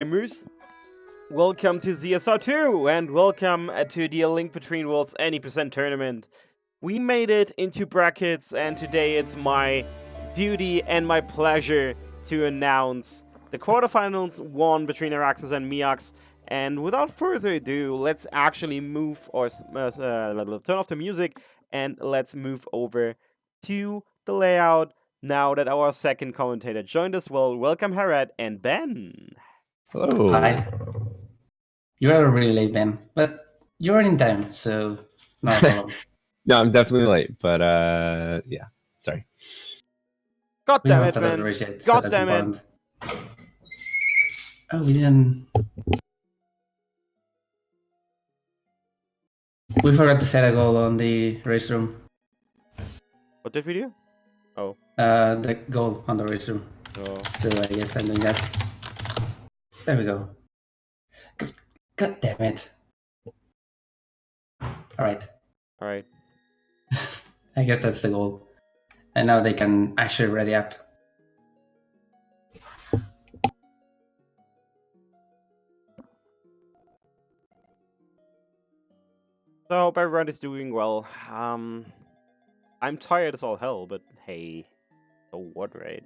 Gamers, welcome to ZSR2 and welcome to the Link Between Worlds Any Percent tournament. We made it into brackets and today it's my duty and my pleasure to announce the quarterfinals won between Eraxis and Miakx. And without further ado, let's actually move or turn off the music and let's move over to the layout now that our second commentator joined us. Well, welcome Harad and Ben. Hello. Hi. You are really late, Ben, but you're in time, so no problem. No, I'm definitely late, but yeah, sorry. God We damn haven't it, started man. the race yet, so God that's damn it. important. Oh, we didn't. We forgot to set a goal on the race room. What did we do? Oh. The goal on the race room. Oh. So I guess I'm doing that. There we go. God damn it. Alright. Alright. I guess that's the goal. And now they can actually ready up. So I hope everyone is doing well. I'm tired as all hell, but hey. So what, right?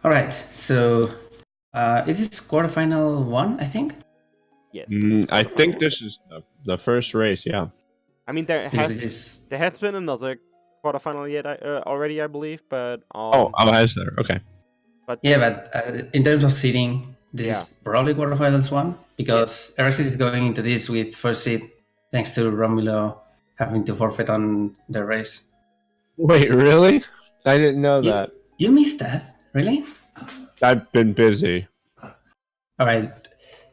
Alright, so it is quarterfinal 1, I think? Yes. I think this is the first race, yeah. I mean, there has been another quarterfinal yet already, I believe, but has there? Okay. But yeah, but in terms of seeding, this is probably quarterfinals 1 because Eraxis is going into this with first seed thanks to Romulo having to forfeit on the race. Wait, really? I didn't know that. You missed that? Really? I've been busy. Alright,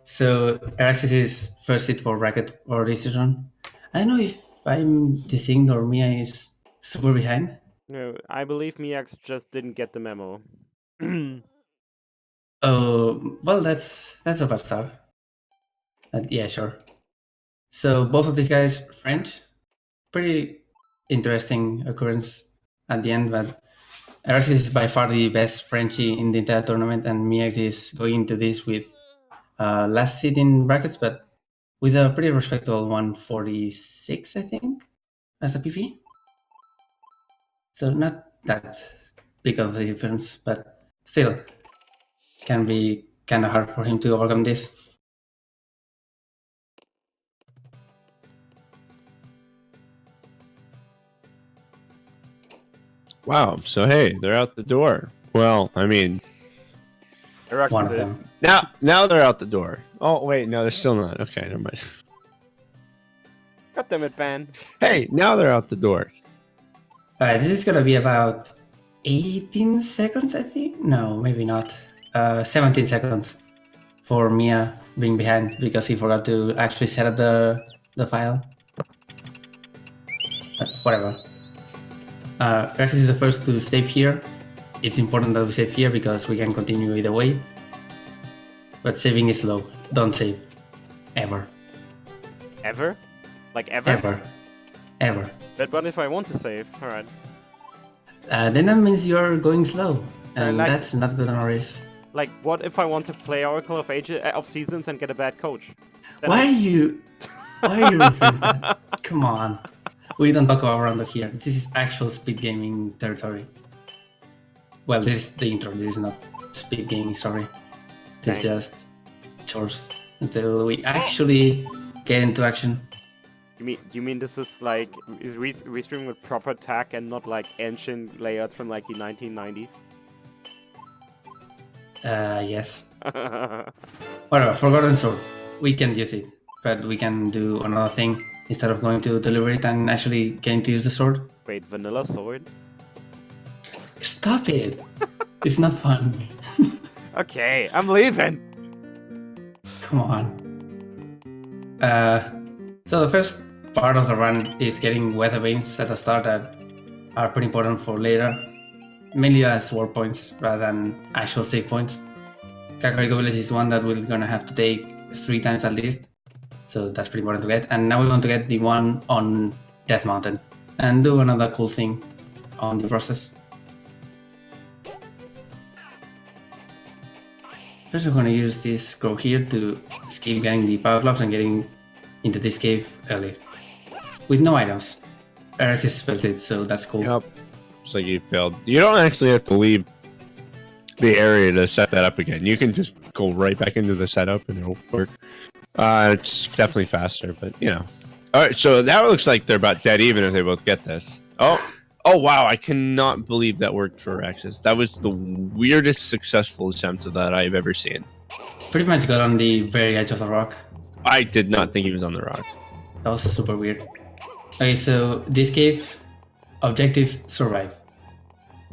so Eraxis is first seed for bracket or this season. I don't know if I'm dissing or Mia is super behind. No, I believe Miakx just didn't get the memo. Oh, well, that's a bad start. Yeah, sure. So both of these guys French. Pretty interesting occurrence at the end, but Eraxis is by far the best Frenchie in the entire tournament, and Miakx is going into this with last seed in brackets, but with a pretty respectable 146, I think, as a PV. So not that big of a difference, but still can be kind of hard for him to overcome this. Wow. So hey, they're out the door. Well, I mean, One of them. Now they're out the door. Oh wait, no, they're still not. Okay, never mind. God damn it, Ben. Hey, now they're out the door. Alright, this is gonna be about 18 seconds, I think? No, maybe not. 17 seconds for Mia being behind because he forgot to actually set up the file. But whatever. Eraxis is the first to save here. It's important that we save here because we can continue either way. But saving is slow. Don't save. Ever. Ever? Like ever? Ever. Ever. But what if I want to save? Alright. Then that means you're going slow. And like- that's not good on a race. Like, what if I want to play Oracle of Ages of Seasons and get a bad coach? Then Why are you referring to that? Come on. We don't talk about Rondo here. This is actual speed gaming territory. Well, this is the intro. This is not speed gaming, sorry. This is just chores until we actually get into action. You mean this is like restreaming with proper tech and not like ancient layouts from like the 1990s? Yes. Whatever, Forgotten Sword. We can use it, but we can do another thing instead of going to deliver it and actually getting to use the sword. Wait, vanilla sword? Stop it! It's not fun. Okay, I'm leaving! Come on. So the first part of the run is getting weather vanes at the start that are pretty important for later. Mainly as war points rather than actual save points. Kakariko Village is one that we're gonna have to take 3 times at least. So that's pretty important to get. And now we're going to get the one on Death Mountain. And do another cool thing on the process. First, we're gonna use this grow here to escape getting the power gloves and getting into this cave early. With no items. Eraxis felt it, so that's cool. Yep. Looks like you failed. You don't actually have to leave the area to set that up again. You can just go right back into the setup and it'll work. It's definitely faster, but you know. Alright, so that looks like they're about dead even if they both get this. Oh wow, I cannot believe that worked for Eraxis. That was the weirdest successful attempt of that I've ever seen. Pretty much got on the very edge of the rock. I did not think he was on the rock. That was super weird. Okay, so this cave, objective, survive.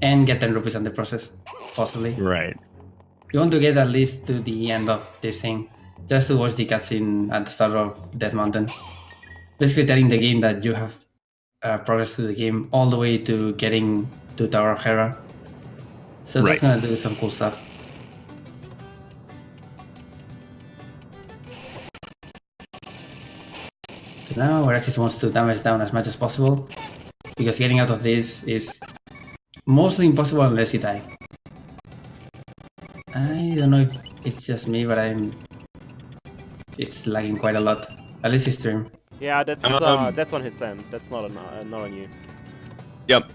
And get 10 rupees on the process, possibly. Right. You want to get at least to the end of this thing, just to watch the cutscene at the start of Death Mountain. Basically telling the game that you have progress through the game all the way to getting to Tower of Hera. So that's gonna do some cool stuff. So now Eraxis wants to damage down as much as possible, because getting out of this is mostly impossible unless you die. I don't know if it's just me, but it's lagging quite a lot. At least his stream. Yeah, that's on his end. That's not on you. Yep.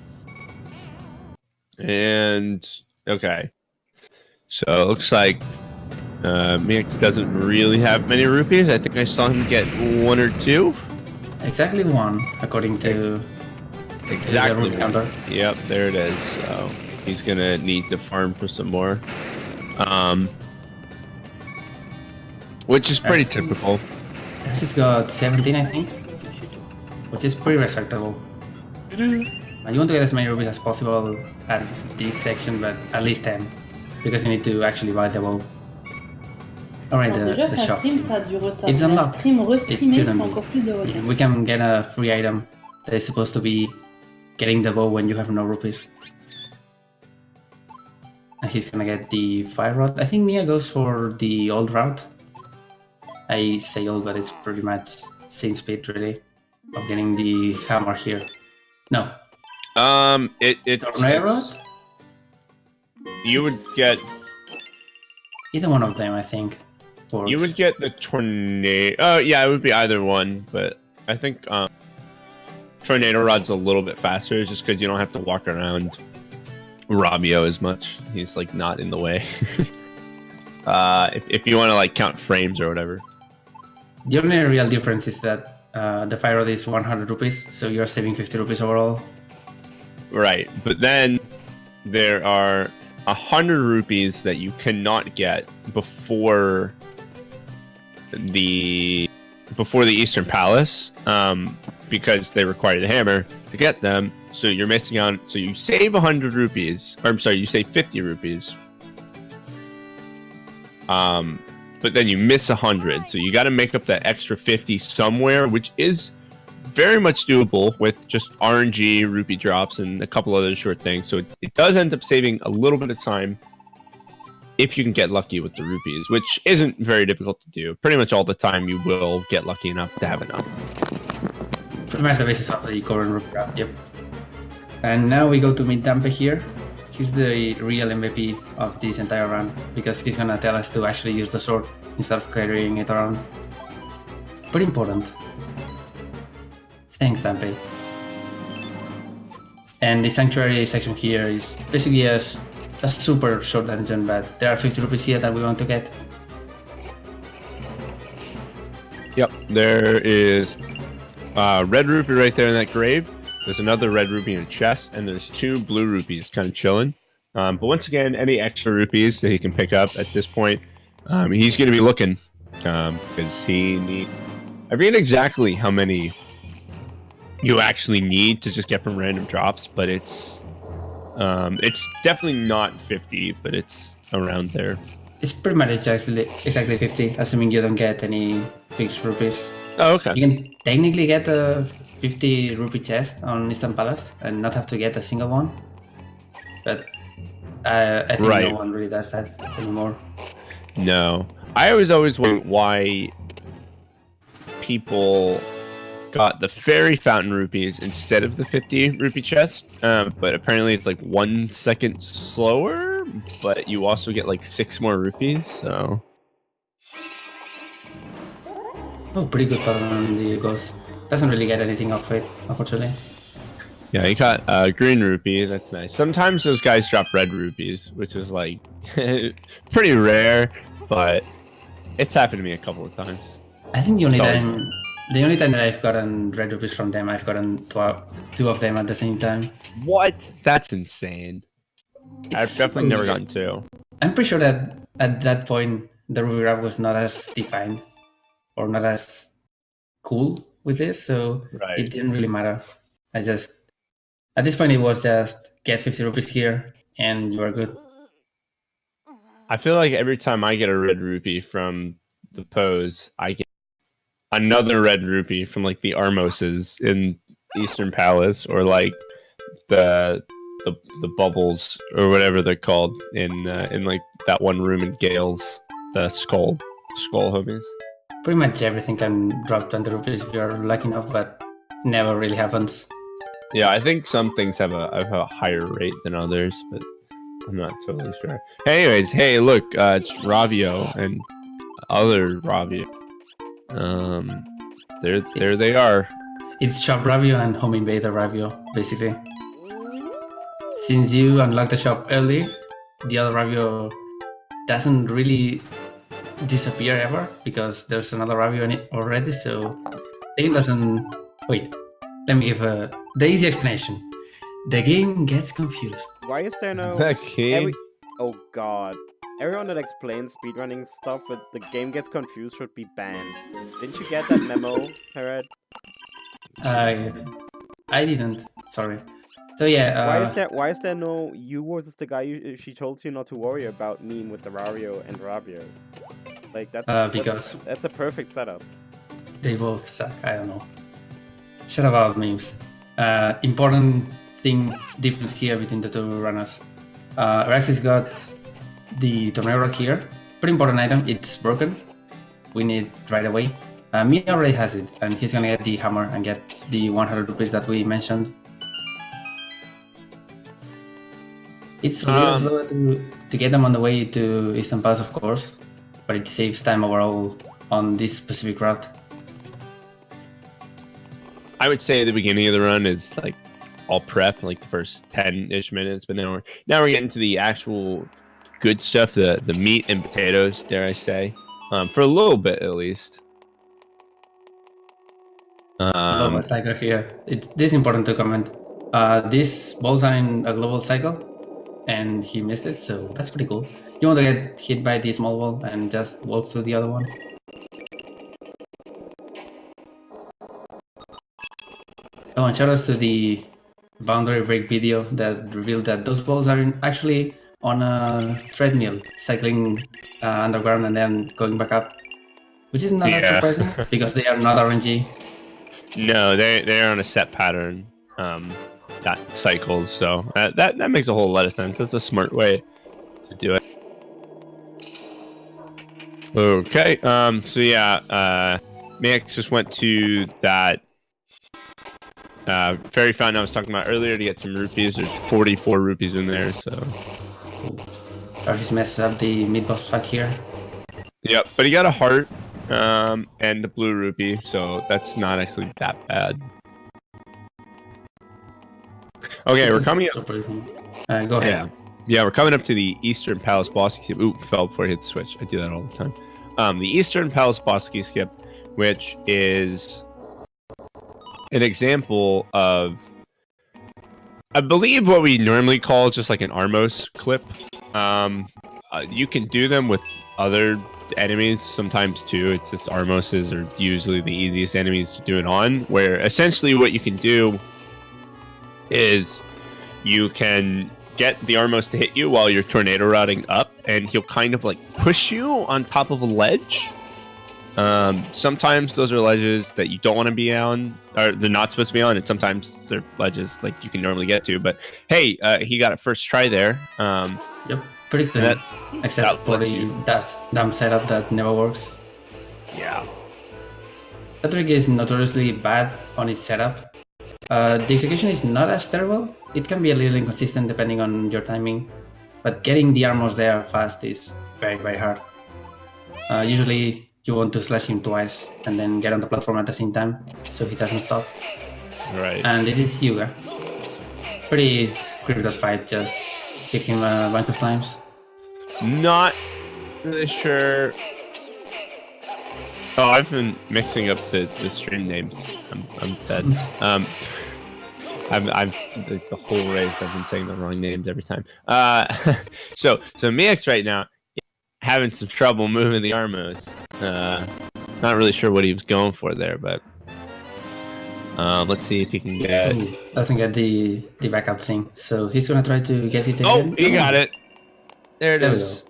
And okay. So it looks like Miakx doesn't really have many rupees. I think I saw him get 1 or 2. Exactly 1, according to Exactly the counter. Yep, there it is. So he's gonna need to farm for some more. Which is pretty typical. He's got 17, I think, which is pretty respectable. And you want to get as many rupees as possible at this section, but at least 10, because you need to actually buy the bow. Alright, the shop. It's unlocked. It shouldn't be. We can get a free item that is supposed to be getting the bow when you have no rupees. And he's gonna get the fire rod. I think Mia goes for the old route. I say old, but it's pretty much same speed really of getting the hammer here. No. Tornado rod? You would get either one of them, I think. Works. You would get the tornado. Oh yeah, it would be either one, but I think tornado rod's a little bit faster, just because you don't have to walk around Rabio as much. He's like not in the way. If you want to like count frames or whatever. The only real difference is that the fire rod is 100 rupees, so you're saving 50 rupees overall. Right, but then there are 100 rupees that you cannot get before the Eastern Palace, because they require the hammer to get them. So you're missing out. So you save 100 rupees, or I'm sorry, you save 50 rupees. But then you miss 100, so you got to make up that extra 50 somewhere, which is very much doable with just RNG, rupee drops, and a couple other short things. So it does end up saving a little bit of time if you can get lucky with the rupees, which isn't very difficult to do. Pretty much all the time you will get lucky enough to have enough. Pretty much the basis of the current rupee drop, yep. And now we go to meet Dampe here. He's the real MVP of this entire run, because he's gonna tell us to actually use the sword instead of carrying it around. Pretty important. Thanks, Dampe. And the Sanctuary section here is basically a super short dungeon, but there are 50 rupees here that we want to get. Yep, there is red rupee right there in that grave. There's another red rupee in a chest, and there's 2 blue rupees kind of chilling. But once again, any extra rupees that he can pick up at this point, he's going to be looking, because he needs... I forget exactly how many you actually need to just get from random drops, but it's definitely not 50, but it's around there. It's pretty much exactly 50, assuming you don't get any fixed rupees. Oh, okay. You can technically get a 50 rupee chest on Eastern Palace and not have to get a single one, but I think no one really does that anymore. No. I always wondered why people got the fairy fountain rupees instead of the 50 rupee chest, but apparently it's like 1 second slower, but you also get like 6 more rupees. So Oh, pretty good pattern on the ghost. Doesn't really get anything off it, unfortunately. yeah, you got green rupee. That's nice. Sometimes those guys drop red rupees, which is like pretty rare, but it's happened to me a couple of times. I think the only It's always time that I've gotten red rupees from them, I've gotten two of them at the same time. What? That's insane. I've It's definitely super never weird. gotten 2. I'm pretty sure that at that point the ruby grab was not as defined or not as cool with this, so Right. it didn't really matter. I just at this point it was just get 50 rupees here and you are good. I feel like every time I get a red rupee from the pose, I get another red rupee from like the Armoses in Eastern Palace, or like the bubbles or whatever they're called in like that one room in Gale's, the skull homies. Pretty much everything can drop 20 rupees if you're lucky enough, but never really happens. Yeah, I think some things have a higher rate than others, but I'm not totally sure. Anyways, hey, look, it's Ravio and other Ravio. There they are. It's Shop Ravio and Home Invader Ravio, basically. Since you unlock the shop early, the other Ravio doesn't really disappear ever because there's another Ravio in it already, so the game doesn't... Wait, let me give the easy explanation. The game gets confused. Why is there no... That game. Oh god. Everyone that explains speedrunning stuff with the game gets confused should be banned. Didn't you get that memo, Herod? I didn't. Sorry. So yeah. Why is there no you versus the guy she told you not to worry about meme with the Rario and Ravio? Like because that's a perfect setup. They both suck. I don't know. Shut about memes. Important difference here between the two runners. Eraxis got the tornado rock here. Pretty important item. It's broken. We need it right away. Mia already has it, and he's gonna get the hammer and get the 100 rupees that we mentioned. It's a little slow to get them on the way to Eastern Pass, of course, but it saves time overall on this specific route. I would say the beginning of the run is like all prep, like the first 10-ish minutes, but now we're getting to the actual good stuff, the meat and potatoes, dare I say, for a little bit at least. Global cycle here. This is important to comment. These balls are in a global cycle, and he missed it, so that's pretty cool. You want to get hit by the small ball and just walk to the other one. Oh, and shout outs to the boundary break video that revealed that those balls are actually on a treadmill, cycling underground and then going back up, which is not that surprising because they are not RNG. No, they're on a set pattern that cycles, so that makes a whole lot of sense. That's a smart way to do it. Okay, so yeah, Miakx just went to that fairy fountain I was talking about earlier to get some rupees. There's 44 rupees in there, so. Or just messes up the mid-boss fight here. Yep, but he got a heart and a blue rupee, so that's not actually that bad. Okay, we're coming up. Go ahead. Yeah, we're coming up to the Eastern Palace boss skip. Ooh, fell before I hit the switch. I do that all the time. The Eastern Palace boss skip, which is an example of, I believe, what we normally call just like an Armos clip. You can do them with other enemies sometimes too. It's just Armoses are usually the easiest enemies to do it on, where essentially what you can do is you can get the Armos to hit you while you're tornado routing up, and he'll kind of like push you on top of a ledge. Sometimes those are ledges that you don't want to be on, or they're not supposed to be on, and sometimes they're ledges like you can normally get to. But hey, he got it first try there. Yep, pretty clean. Except for that dumb setup that never works. Yeah. That trick is notoriously bad on its setup. The execution is not as terrible. It can be a little inconsistent depending on your timing. but getting the armors there fast is very, very hard. Usually you want to slash him twice and then get on the platform at the same time so he doesn't stop. Right. And it is Hyuga. Pretty scripted fight, just kick him a bunch of times. Not really sure. Oh, I've been mixing up the stream names. I'm dead. I've the whole race. I've been saying the wrong names every time. So Miakx right now having some trouble moving the Armos. Not really sure what he was going for there, but let's see if he can get. Ooh, doesn't get the backup thing, so he's gonna try to get it. Oh, again. he got it. There it is.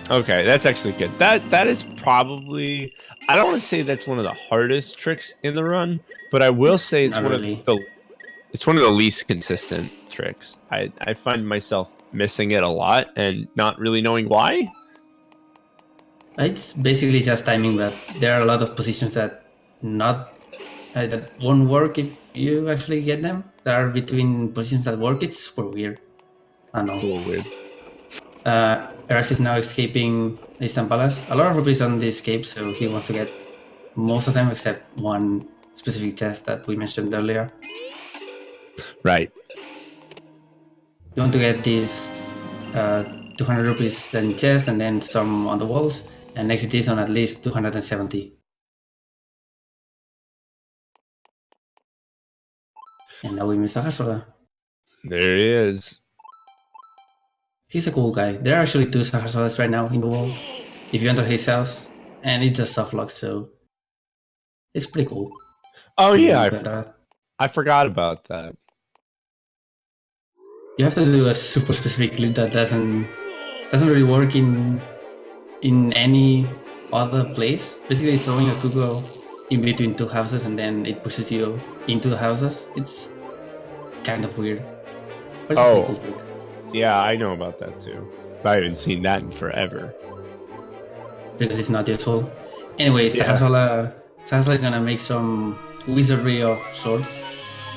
Okay, that's actually good. That is probably. I don't want to say that's one of the hardest tricks in the run, but I will say it's one of the least consistent tricks. I find myself missing it a lot and not really knowing why. It's basically just timing, but there are a lot of positions that that won't work if you actually get them. There are between positions that work. It's super weird. I don't know. It's a little weird. Eraxis is now escaping Eastern Palace. A lot of rupees on the escape, so he wants to get most of them except one specific chest that we mentioned earlier. Right. You want to get these 200 rupees then chest and then some on the walls, and exit is on at least 270. And now we miss Sahasola. There he is. He's a cool guy. There are actually 2 Sahasolas right now in the wall. If you enter his house, and it's just soft lock, so it's pretty cool. Oh yeah, I forgot about that. You have to do a super specific loop that doesn't really work in any other place. Basically, throwing a Kugo in between 2 houses and then it pushes you into the houses. It's kind of weird. But it's pretty cool. Yeah, I know about that too. I haven't seen that in forever. Because it's not useful. Anyway, Sahasola is gonna make some wizardry of sorts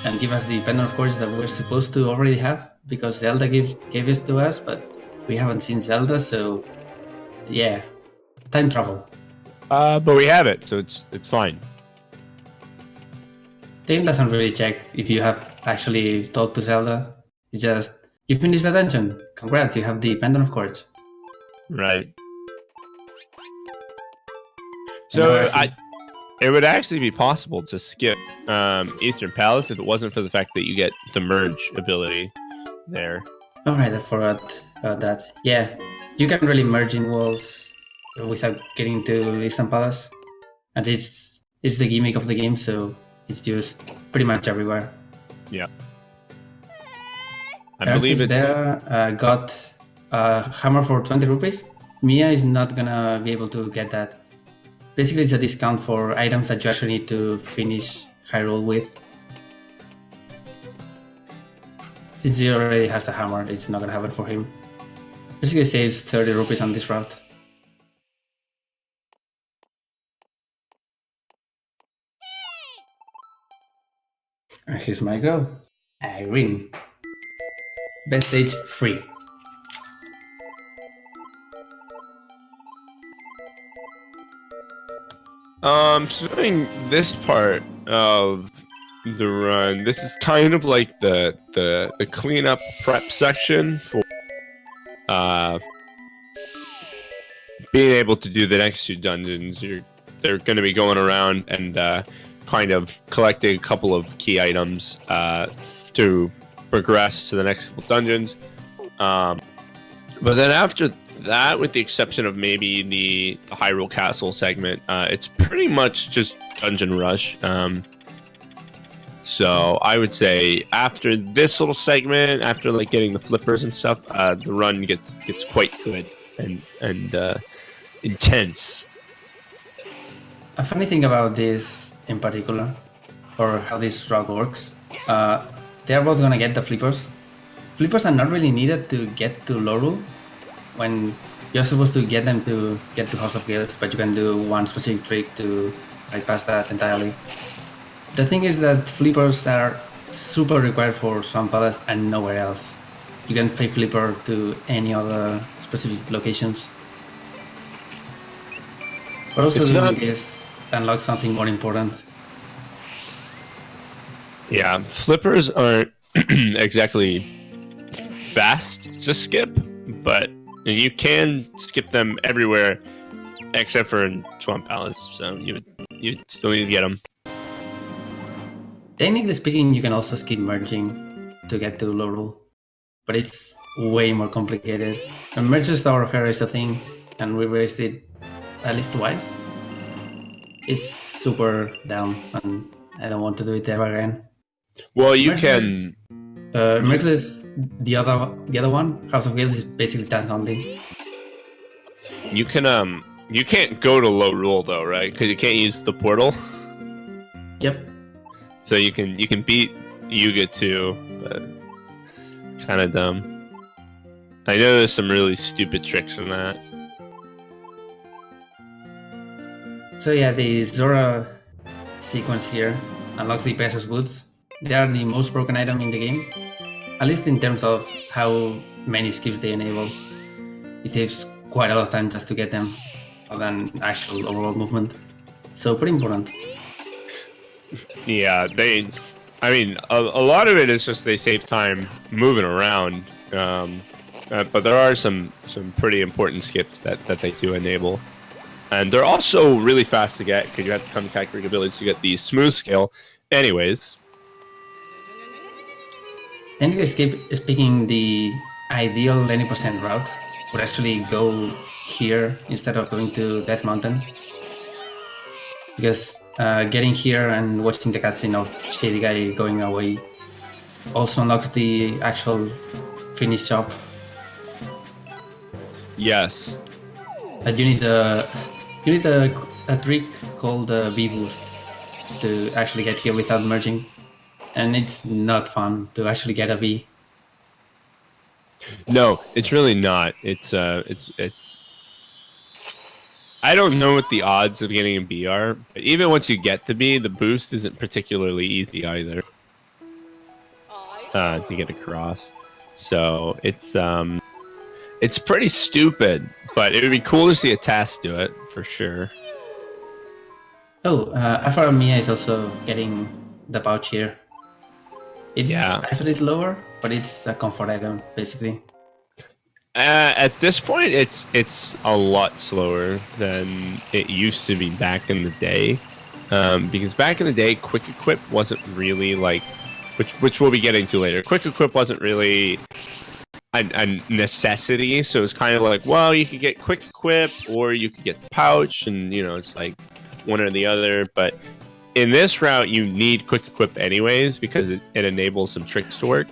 and give us the Pendant of Course that we're supposed to already have, because Zelda gave it to us, but we haven't seen Zelda, so yeah, time travel. But we have it, so it's fine. The game doesn't really check if you have actually talked to Zelda. It's just, you finished the dungeon. Congrats, you have the Pendant of Course. Right. So it would actually be possible to skip Eastern Palace if it wasn't for the fact that you get the merge ability there. Alright, I forgot about that. Yeah, you can really merge in walls without getting to Eastern Palace. And it's the gimmick of the game, so it's used pretty much everywhere. Yeah. I Eraxis believe it. There got a hammer for 20 rupees. Mia is not gonna be able to get that. Basically, it's a discount for items that you actually need to finish high roll with. Since he already has a hammer, it's not gonna happen for him. Basically, saves 30 rupees on this route. And here's my go. Irene. Best stage free. So doing this part of the run, this is kind of like the cleanup prep section for being able to do the next 2 dungeons. They're going to be going around and kind of collecting a couple of key items to progress to the next couple dungeons. But then after that, with the exception of maybe the Hyrule Castle segment, it's pretty much just dungeon rush. So I would say after this little segment, after like getting the flippers and stuff, the run gets quite good and intense. A funny thing about this in particular, or how this route works, they're both gonna get the flippers. Flippers are not really needed to get to Lorule, when you're supposed to get them to get to House of Guilds, but you can do one specific trick to bypass that entirely. The thing is that flippers are super required for Swamp Palace and nowhere else. you can fake flipper to any other specific locations. But also doing this unlocks something more important. Yeah, flippers aren't exactly fast to skip, but you can skip them everywhere except for in Swamp Palace, so you still need to get them. Technically speaking, you can also skip merging to get to Laurel, but it's way more complicated. And merges Tower of Hera is a thing, and we raised it at least twice. It's super down, and I don't want to do it ever again. Well, you can. Merciless, the other one, House of Guilds, is basically dance only. You can you can't go to low rule though, right? Because you can't use the portal. Yep. So you can beat Yuga too, but kind of dumb. I know there's some really stupid tricks in that. So yeah, the Zora sequence here unlocks the Pegasus Boots. They are the most broken item in the game, at least in terms of how many skips they enable. It saves quite a lot of time just to get them, other than actual overall movement. So pretty important. Yeah, I mean, a lot of it is just they save time moving around, but there are some pretty important skips that they do enable. And they're also really fast to get, because you have to come calculate abilities to get the smooth scale. Anyways. Technically speaking, the ideal 90% route would actually go here instead of going to Death Mountain. Because getting here and watching the cutscene of Shady Guy going away also unlocks the actual finish shop. Yes. But you need a trick called V boost to actually get here without merging, and it's not fun to actually get a V. No, it's really not. It's I don't know what the odds of getting a B are, but even once you get the B, the boost isn't particularly easy either to get across. So it's pretty stupid, but it would be cool to see a task do it for sure. Oh, Afra Mia is also getting the pouch here. It's actually slower, but it's a comfort item basically. At this point, it's a lot slower than it used to be back in the day, because back in the day, quick equip wasn't really like, which we'll be getting to later. Quick equip wasn't really a necessity, so it's kind of like, well, you could get quick equip or you could get the pouch, and it's like one or the other. But in this route, you need quick equip anyways because it enables some tricks to work.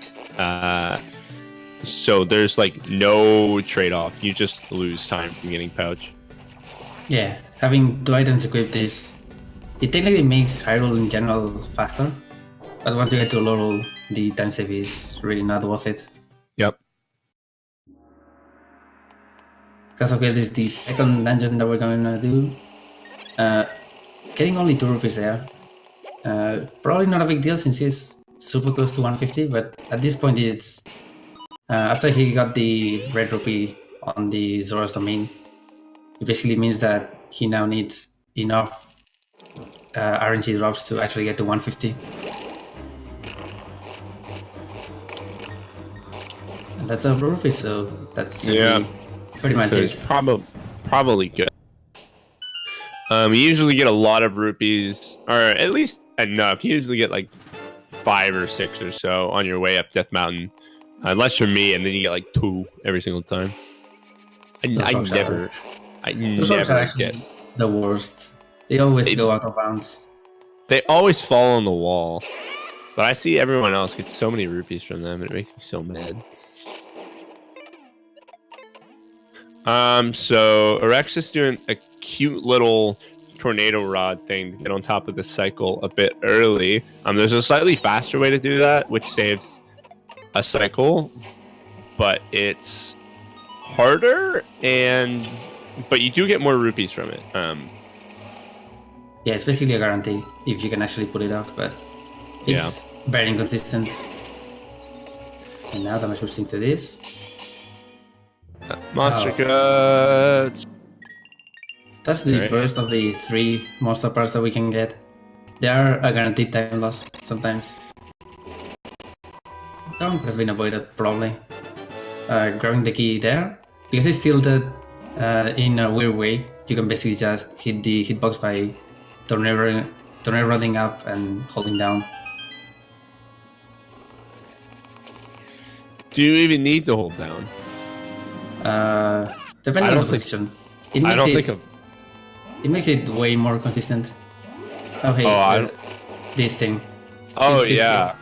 So there's like no trade-off. You just lose time from getting pouch. Yeah, having 2 items equipped it technically makes Hyrule in general faster, but once you get to Laurel, the time save is really not worth it. Yep. Because okay, this is the second dungeon that we're going to do. Getting only 2 rupees there. Probably not a big deal since he's super close to 150, but at this point it's after he got the red rupee on the Zora's domain, it basically means that he now needs enough RNG drops to actually get to 150. And that's a rupee, so that's pretty much it. Probably good. You usually get a lot of rupees, or at least enough. You usually get like 5 or 6 or so on your way up Death Mountain. Unless you're me, and then you get like 2 every single time. I never get the worst. They always go out of bounds. They always fall on the wall. But I see everyone else get so many rupees from them, and it makes me so mad. So Eraxis doing a cute little tornado rod thing to get on top of the cycle a bit early. There's a slightly faster way to do that, which saves a cycle, but it's harder, but you do get more rupees from it. Yeah, it's basically a guarantee if you can actually pull it off, but it's very inconsistent. And now I'm switching to this. Monster guts. That's the Right. first of the 3 monster parts that we can get. They are a guaranteed time loss sometimes. That one could have been avoided probably. Grabbing the key there, because it's tilted in a weird way. You can basically just hit the hitbox by tornadoing up and holding down. Do you even need to hold down? Depending I on don't the think- position. It makes it way more consistent. Oh hey, this thing. Oh Still yeah.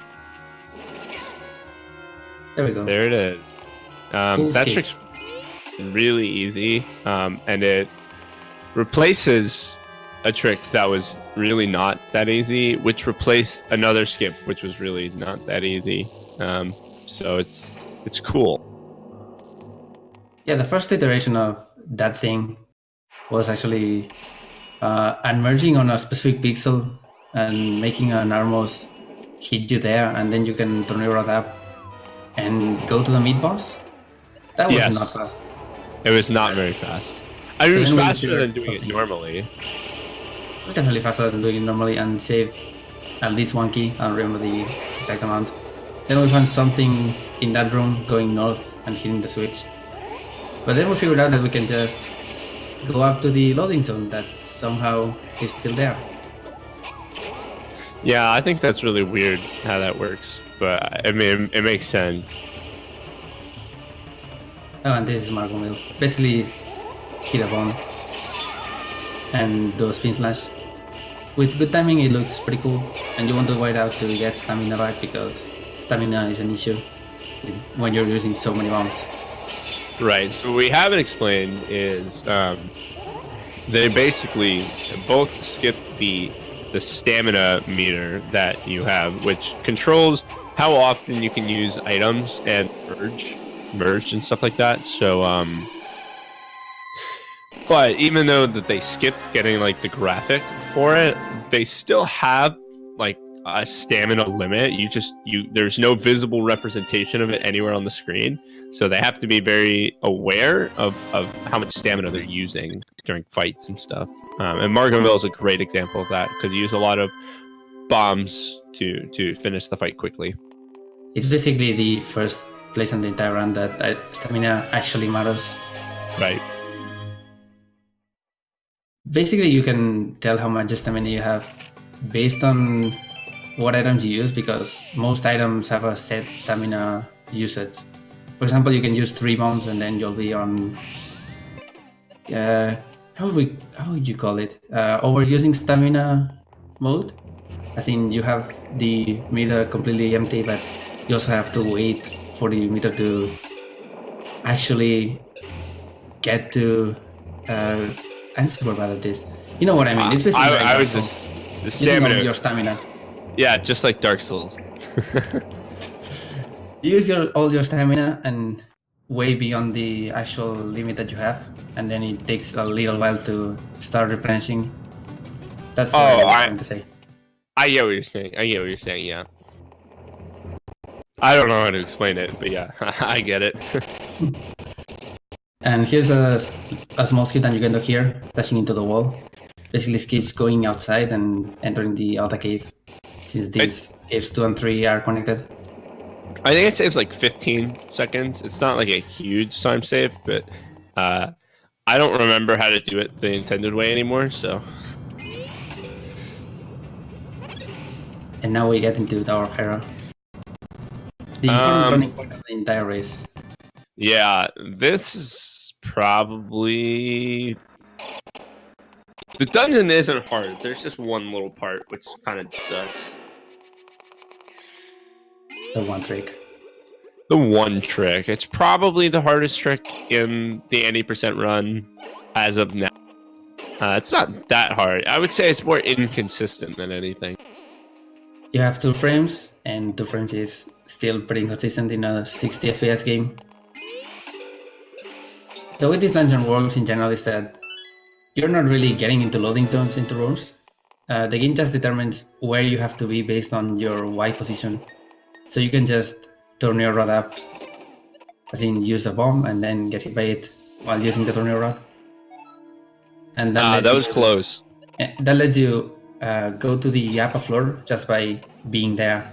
There we go. There it is. That trick's really easy, and it replaces a trick that was really not that easy, which replaced another skip, which was really not that easy. So it's cool. Yeah, the first iteration of that thing was actually unmerging on a specific pixel and making an Armos hit you there, and then you can tornado up and go to the mid boss. That was not fast. It was not very fast. I mean, it was then we faster figured than doing it something. normally. It was definitely faster than doing it normally, and saved at least 1 key. I don't remember the exact amount. Then we found something in that room going north and hitting the switch. But then we figured out that we can just go up to the loading zone that somehow is still there. Yeah, I think that's really weird how that works, but I mean, it makes sense. Oh, and this is Marco Mill. Basically, hit a bomb and do a spin slash. With good timing, it looks pretty cool, and you want to wait out to get stamina back because stamina is an issue when you're using so many bombs. Right. So what we haven't explained is they basically both skip the stamina meter that you have, which controls how often you can use items and merge and stuff like that. So but even though that they skipped getting like the graphic for it, they still have like a stamina limit. There's no visible representation of it anywhere on the screen. So they have to be very aware of how much stamina they're using during fights and stuff. And Margaretville is a great example of that because you use a lot of bombs to finish the fight quickly. It's basically the first place on the entire run that stamina actually matters. Right. Basically, you can tell how much stamina you have based on what items you use, because most items have a set stamina usage. For example, you can use 3 bombs and then you'll be on how would you call it? Overusing stamina mode. As in, you have the meter completely empty, but you also have to wait for the meter to actually get to. I'm super bad at this. You know what I mean? It's basically like I Dark was Souls. just the Using stamina. all your stamina. Yeah, just like Dark Souls. You use all your stamina and way beyond the actual limit that you have, and then it takes a little while to start replenishing. That's what I'm trying to say. I get what you're saying. Yeah. I don't know how to explain it, but yeah, I get it. And here's a small skip that you can do here, dashing into the wall. Basically skips going outside and entering the Alta cave, since these caves 2 and 3 are connected. I think it saves like 15 seconds. It's not like a huge time save, but I don't remember how to do it the intended way anymore, so. And now we get into Tower of Hera. The important running point of the entire race. Yeah, this is probably... The dungeon isn't hard. There's just one little part, which kind of sucks. The one trick. The one trick. It's probably the hardest trick in the 80% run as of now. It's not that hard. I would say it's more inconsistent than anything. You have 2 frames, and 2 frames is still pretty inconsistent in a 60 FPS game. The way this dungeon works in general is that you're not really getting into loading zones into rooms. The game just determines where you have to be based on your Y position. So you can just tornado rod up, as in use the bomb and then get hit by it while using the tornado rod. And that was close. That lets you go to the upper floor just by being there.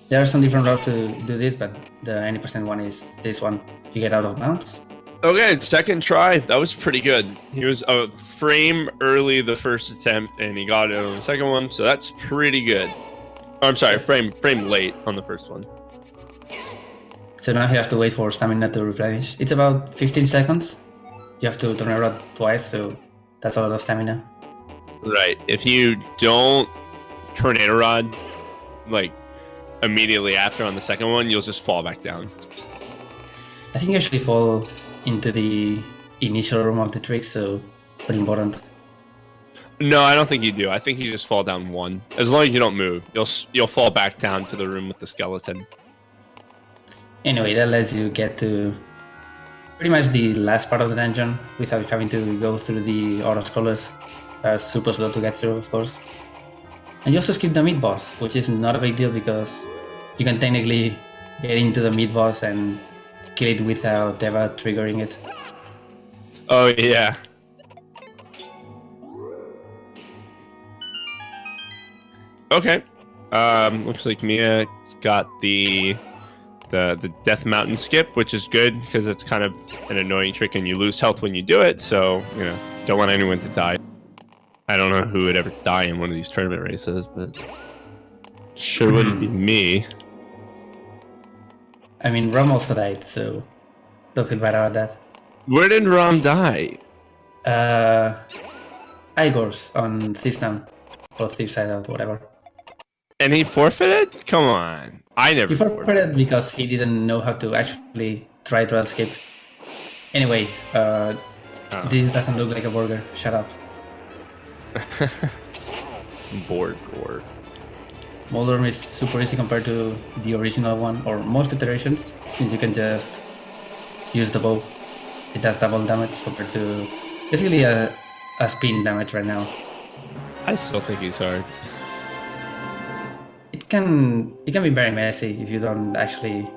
There are some different routes to do this, but the any percent one is this one. You get out of bounds. Okay, second try. That was pretty good. He was a frame early the first attempt, and he got it on the second one, so that's pretty good. Oh, I'm sorry, frame late on the first one. So now he has to wait for stamina to replenish. It's about 15 seconds. You have to turn around twice, so that's a lot of stamina. Right. If you don't tornado rod, like, immediately after on the second one, you'll just fall back down. I think you actually fall into the initial room of the trick, so pretty important. No, I don't think you do. I think you just fall down one. As long as you don't move, you'll fall back down to the room with the skeleton. Anyway, that lets you get to pretty much the last part of the dungeon without having to go through the auto scrollers. Super slow to get through, of course. And you also skip the mid boss, which is not a big deal because you can technically get into the mid boss and kill it without ever triggering it. Oh yeah. Okay. Looks like Miakx got the Death Mountain skip, which is good because it's kind of an annoying trick and you lose health when you do it, so don't want anyone to die. I don't know who would ever die in one of these tournament races, but sure wouldn't be me. I mean, Rom also died, so don't feel bad about that. Where did Rom die? Igor's on Thieves Town, or Thieves Hideout, whatever. And he forfeited? Come on. I never He forfeited because he didn't know how to actually try to escape. Anyway, this doesn't look like a burger. Shut up. Board gore. Moldorm is super easy compared to the original one, or most iterations, since you can just use the bow. It does double damage compared to basically a spin damage right now. I still think he's hard. It can be very messy if you don't actually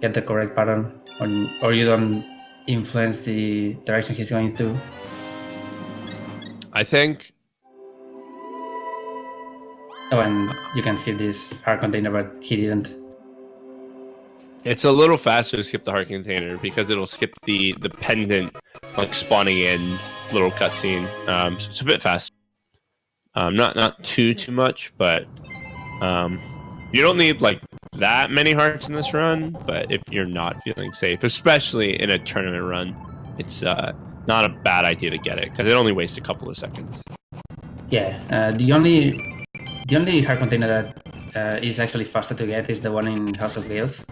get the correct pattern, or you don't influence the direction he's going to. I think. Oh, and you can skip this hard container, but he didn't. It's a little faster to skip the heart container because it'll skip the pendant, like spawning in little cutscene. So it's a bit faster. Not too much, but you don't need like that many hearts in this run. But if you're not feeling safe, especially in a tournament run, it's not a bad idea to get it because it only wastes a couple of seconds. Yeah, the only hard container that is actually faster to get is the one in House of Gales,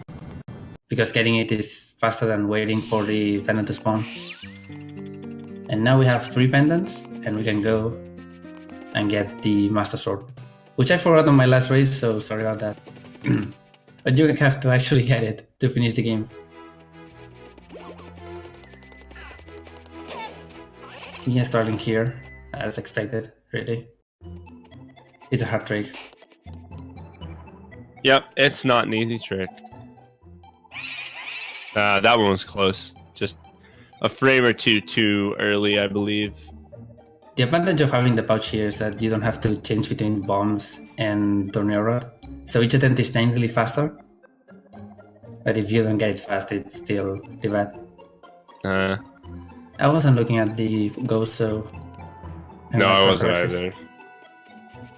because getting it is faster than waiting for the pendant to spawn. And now we have 3 pendants, and we can go and get the Master Sword, which I forgot on my last race, so sorry about that. But you have to actually get it to finish the game. Yeah, starting here, as expected, really. It's a hard trick. Yep, it's not an easy trick. That one was close. Just a frame or two too early, I believe. The advantage of having the pouch here is that you don't have to change between bombs and tornado rod, so each attempt is technically faster. But if you don't get it fast, it's still pretty bad. I wasn't looking at the ghost, so... No, I wasn't either.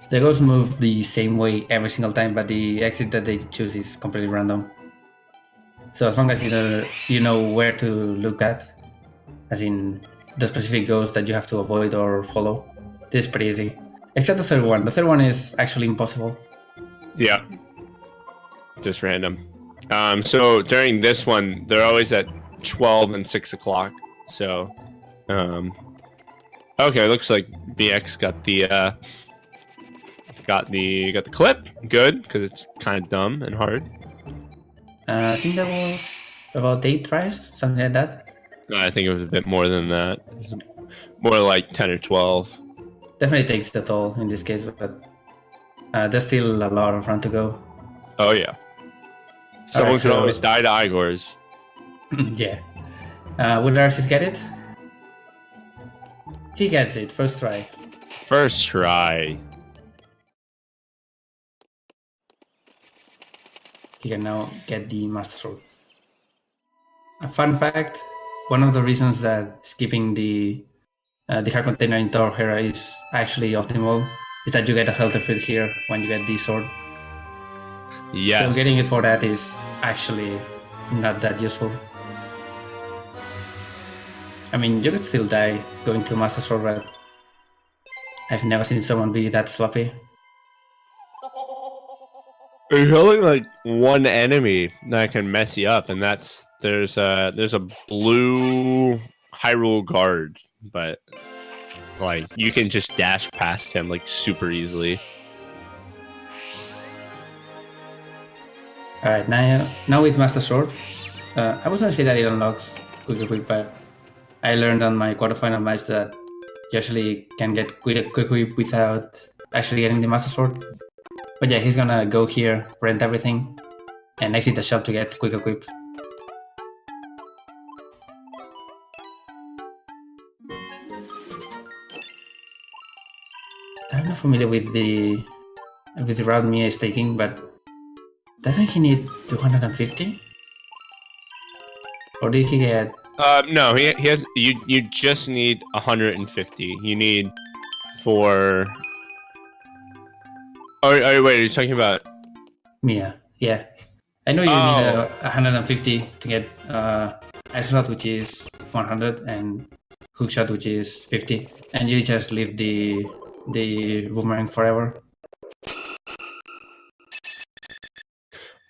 The ghosts move the same way every single time, but the exit that they choose is completely random. So as long as you know where to look at, as in the specific ghost that you have to avoid or follow, this is pretty easy. Except the third one. The third one is actually impossible. Yeah. Just random. So during this one, they're always at 12 and 6 o'clock. So, okay, looks like Miakx got the clip. Good, because it's kind of dumb and hard. I think that was about 8 tries, something like that. I think it was a bit more than that. More like 10 or 12. Definitely takes the toll in this case, but there's still a lot of run to go. Oh yeah. Someone Alright, could so- always die to Igor's. Yeah. Will Eraxis get it? He gets it, first try. First try. He can now get the Master Sword. A fun fact, one of the reasons that skipping the hard container in Thor Hera is actually optimal is that you get a health effect here when you get the sword. Yes. So getting it for that is actually not that useful. I mean, you could still die going to Master Sword, but I've never seen someone be that sloppy. There's only like one enemy that can mess you up, and there's a blue Hyrule guard, but like you can just dash past him like super easily. Alright, now with Master Sword, I was gonna say that it unlocks quick, but I learned on my quarterfinal match that you actually can get quick whip without actually getting the Master Sword. But yeah, he's gonna go here, rent everything, and exit the shop to get quick equip. I'm not familiar with the route Mia is taking, but doesn't he need 250? Or did he get? No, he has. You just need 150. You need for. Oh, wait, are you talking about? Mia, yeah. I know you need 150 to get ice shot, which is 100, and hook shot, which is 50, and you just leave the boomerang forever.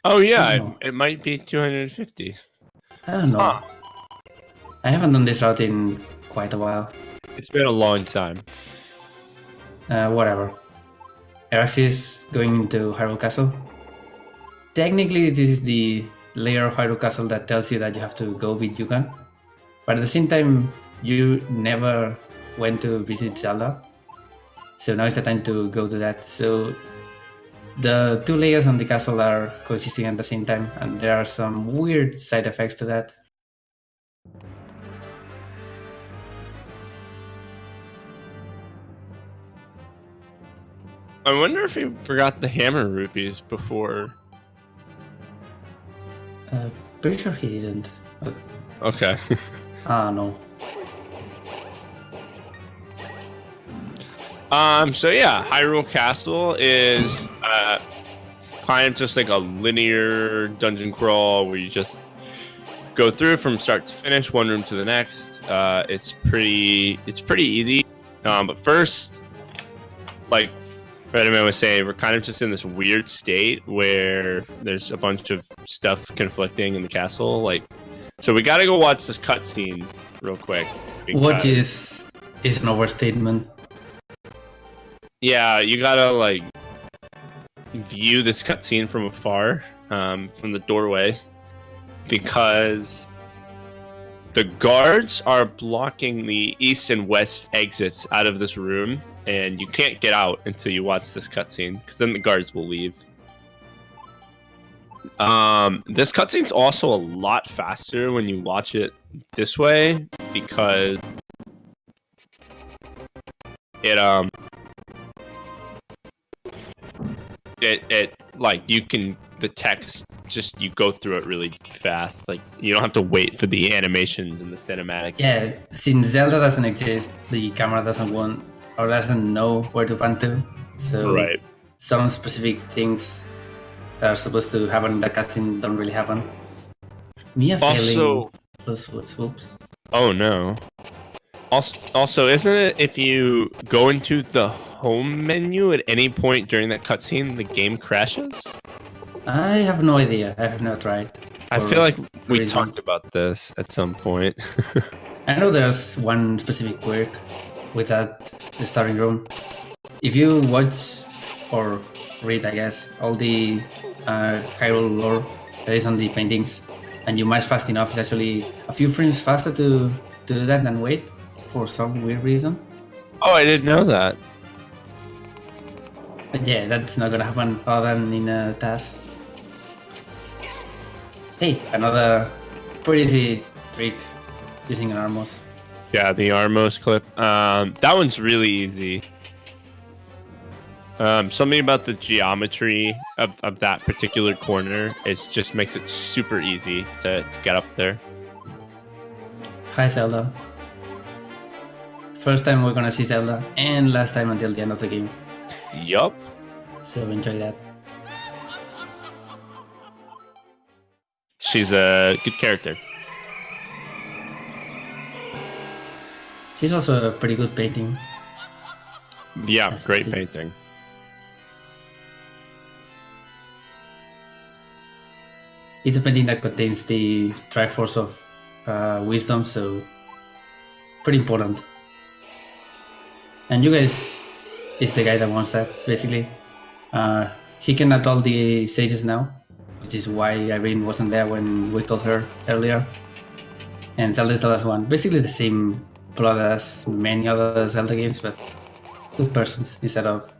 Oh yeah, it might be 250. I don't know. Huh. I haven't done this route in quite a while. It's been a long time. Whatever. Eraxis going into Hyrule Castle. Technically, this is the layer of Hyrule Castle that tells you that you have to go with Yuga. But at the same time, you never went to visit Zelda. So now is the time to go to that. So the two layers on the castle are coexisting at the same time, and there are some weird side effects to that. I wonder if he forgot the hammer rupees before. Pretty sure he didn't. But, Okay. no. So yeah, Hyrule Castle is kind of just like a linear dungeon crawl where you just go through from start to finish, one room to the next. It's pretty easy. But first, like Redman was saying, we're kind of just in this weird state where there's a bunch of stuff conflicting in the castle. Like, so we gotta go watch this cutscene real quick. What is an overstatement. Yeah, you gotta like view this cutscene from afar, from the doorway, because the guards are blocking the east and west exits out of this room, and you can't get out until you watch this cutscene, because then the guards will leave. This cutscene's also a lot faster when you watch it this way, because it like you can the text just you go through it really fast. Like you don't have to wait for the animations and the cinematic. Yeah, since Zelda doesn't exist, the camera doesn't want or doesn't know where to pan to. So Right. some specific things that are supposed to happen in the cutscene don't really happen. Mia failing those whoops. Oh no. Also, isn't it if you go into the home menu at any point during that cutscene, the game crashes? I have no idea. I have not tried. I feel like we reasons. talked about this at some point. I know there's one specific quirk with that the starting room. If you watch or read, I guess, all the Hyrule lore that is on the paintings, and you match fast enough, it's actually a few frames faster to do that than wait for some weird reason. Oh, I didn't know that. But yeah, that's not gonna happen other than in a task. Hey, another pretty easy trick using an Armos. Yeah, the Armos clip. That one's really easy. Something about the geometry of that particular corner just makes it super easy to get up there. Hi, Zelda. First time we're gonna see Zelda, and last time until the end of the game. Yup. So enjoy that. She's a good character. She's also a pretty good painting. Yeah, That's great good. painting. It's a painting that contains the Triforce of Wisdom, so pretty important. And you guys is the guy that wants that, basically. He can add all the sages now, which is why Irene wasn't there when we told her earlier. And Zelda is the last one. Basically the same plot as many other Zelda games, but with persons instead of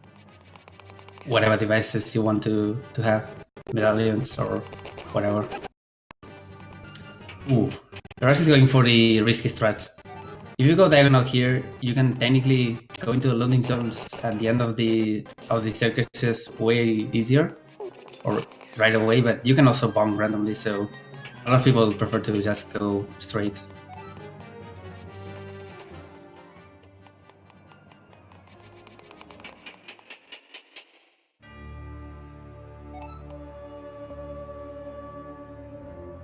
whatever devices you want to have, medallions or whatever. Ooh, Eraxis is going for the risky strats. If you go diagonal here, you can technically go into the loading zones at the end of the staircases way easier, or right away. But you can also bomb randomly, so a lot of people prefer to just go straight.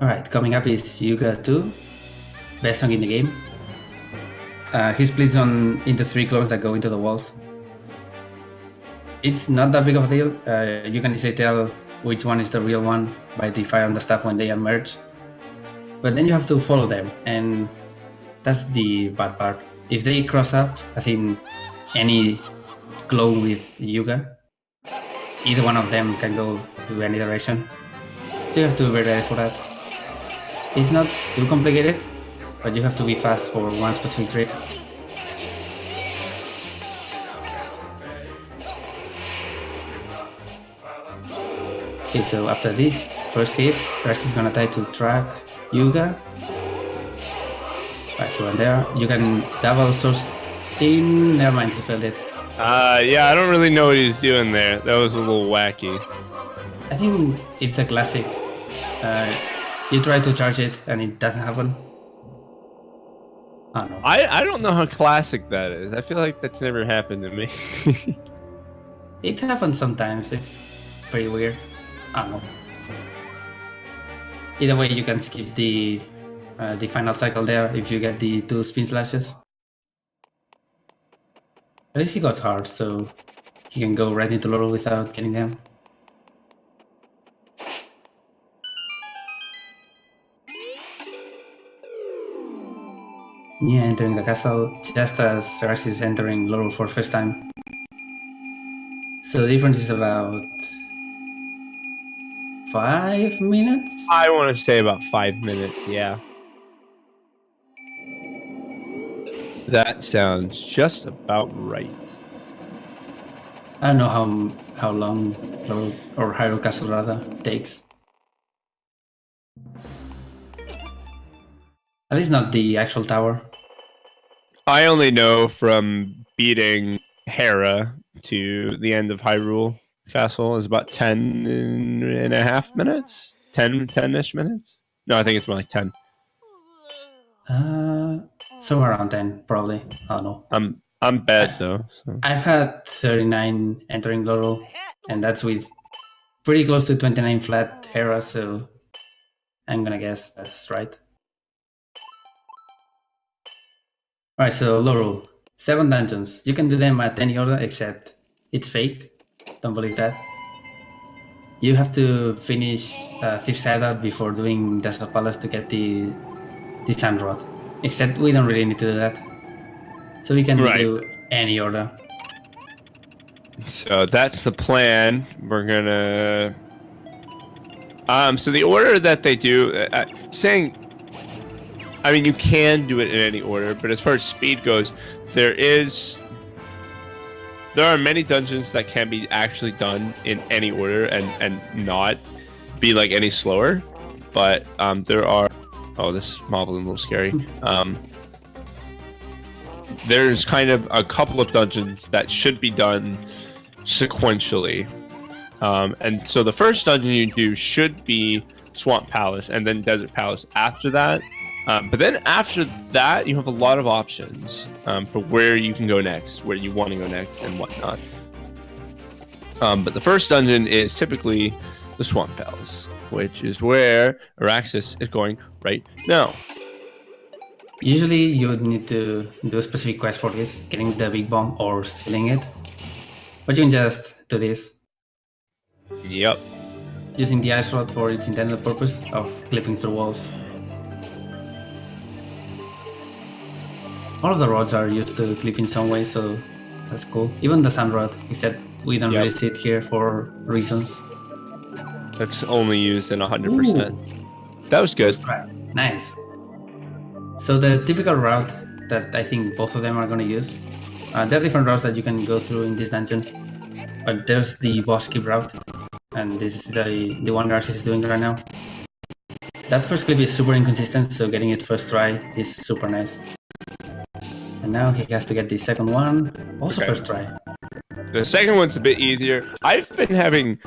Alright, coming up is Yuga 2, best song in the game. He splits into 3 clones that go into the walls. It's not that big of a deal. You can easily tell which one is the real one by the fire on the staff when they emerge. But then you have to follow them, and that's the bad part. If they cross up, as in any clone with Yuga, either one of them can go to any direction. So you have to be ready for that. It's not too complicated, but you have to be fast for one specific trick. Okay, so after this first hit, Eraxis is gonna try to track Yuga. Right, so and there, you can double source in. Never mind, he failed it. Yeah, I don't really know what he's doing there. That was a little wacky. I think it's a classic. You try to charge it and it doesn't happen. I don't know. I don't know how classic that is. I feel like that's never happened to me. It happens sometimes. It's pretty weird. I don't know. Either way, you can skip the final cycle there if you get the 2 spin slashes. At least he got hard, so he can go right into Laurel without getting them. Yeah, entering the castle just as Eraxis is entering Laurel for the first time. So the difference is about 5 minutes? I want to say about 5 minutes, yeah. That sounds just about right. I don't know how long Laurel, or Hyrule Castle rather, takes. At least not the actual tower. I only know from beating Hera to the end of Hyrule Castle is about 10.5 minutes? 10-ish minutes? No, I think it's more like 10. Somewhere around 10, probably. I don't know. I'm bad though. So. I've had 39 entering Laurel, and that's with pretty close to 29 flat Hera, so I'm gonna guess that's right. Alright, so Laurel, 7 dungeons. You can do them at any order except it's fake. Don't believe that. You have to finish Thief's Hideout before doing Desert Palace to get the Sand Rod. Except we don't really need to do that. So we can do any order. So that's the plan. We're gonna... so the order that they do... I mean, you can do it in any order, but as far as speed goes, there are many dungeons that can be actually done in any order and not be like any slower. but there are. Oh, this mob is a little scary. There's kind of a couple of dungeons that should be done sequentially. And so the first dungeon you do should be Swamp Palace and then Desert Palace after that. But then after that, you have a lot of options for where you can go next, where you want to go next, and whatnot. But the first dungeon is typically the Swamp Palace, which is where Eraxis is going right now. Usually you would need to do a specific quest for this, getting the big bomb or stealing it. But you can just do this. Yep. Using the ice rod for its intended purpose of clipping through walls. All of the rods are used to clip in some way, so that's cool. Even the sand rod, except we don't really see it here for reasons. That's only used in 100%. Ooh. That was good. Right. Nice. So the typical route that I think both of them are going to use, there are different routes that you can go through in this dungeon, but there's the boss skip route, and this is the one Eraxis is doing right now. That first clip is super inconsistent, so getting it first try is super nice. And now he has to get the second one, also first try. The second one's a bit easier. I've been having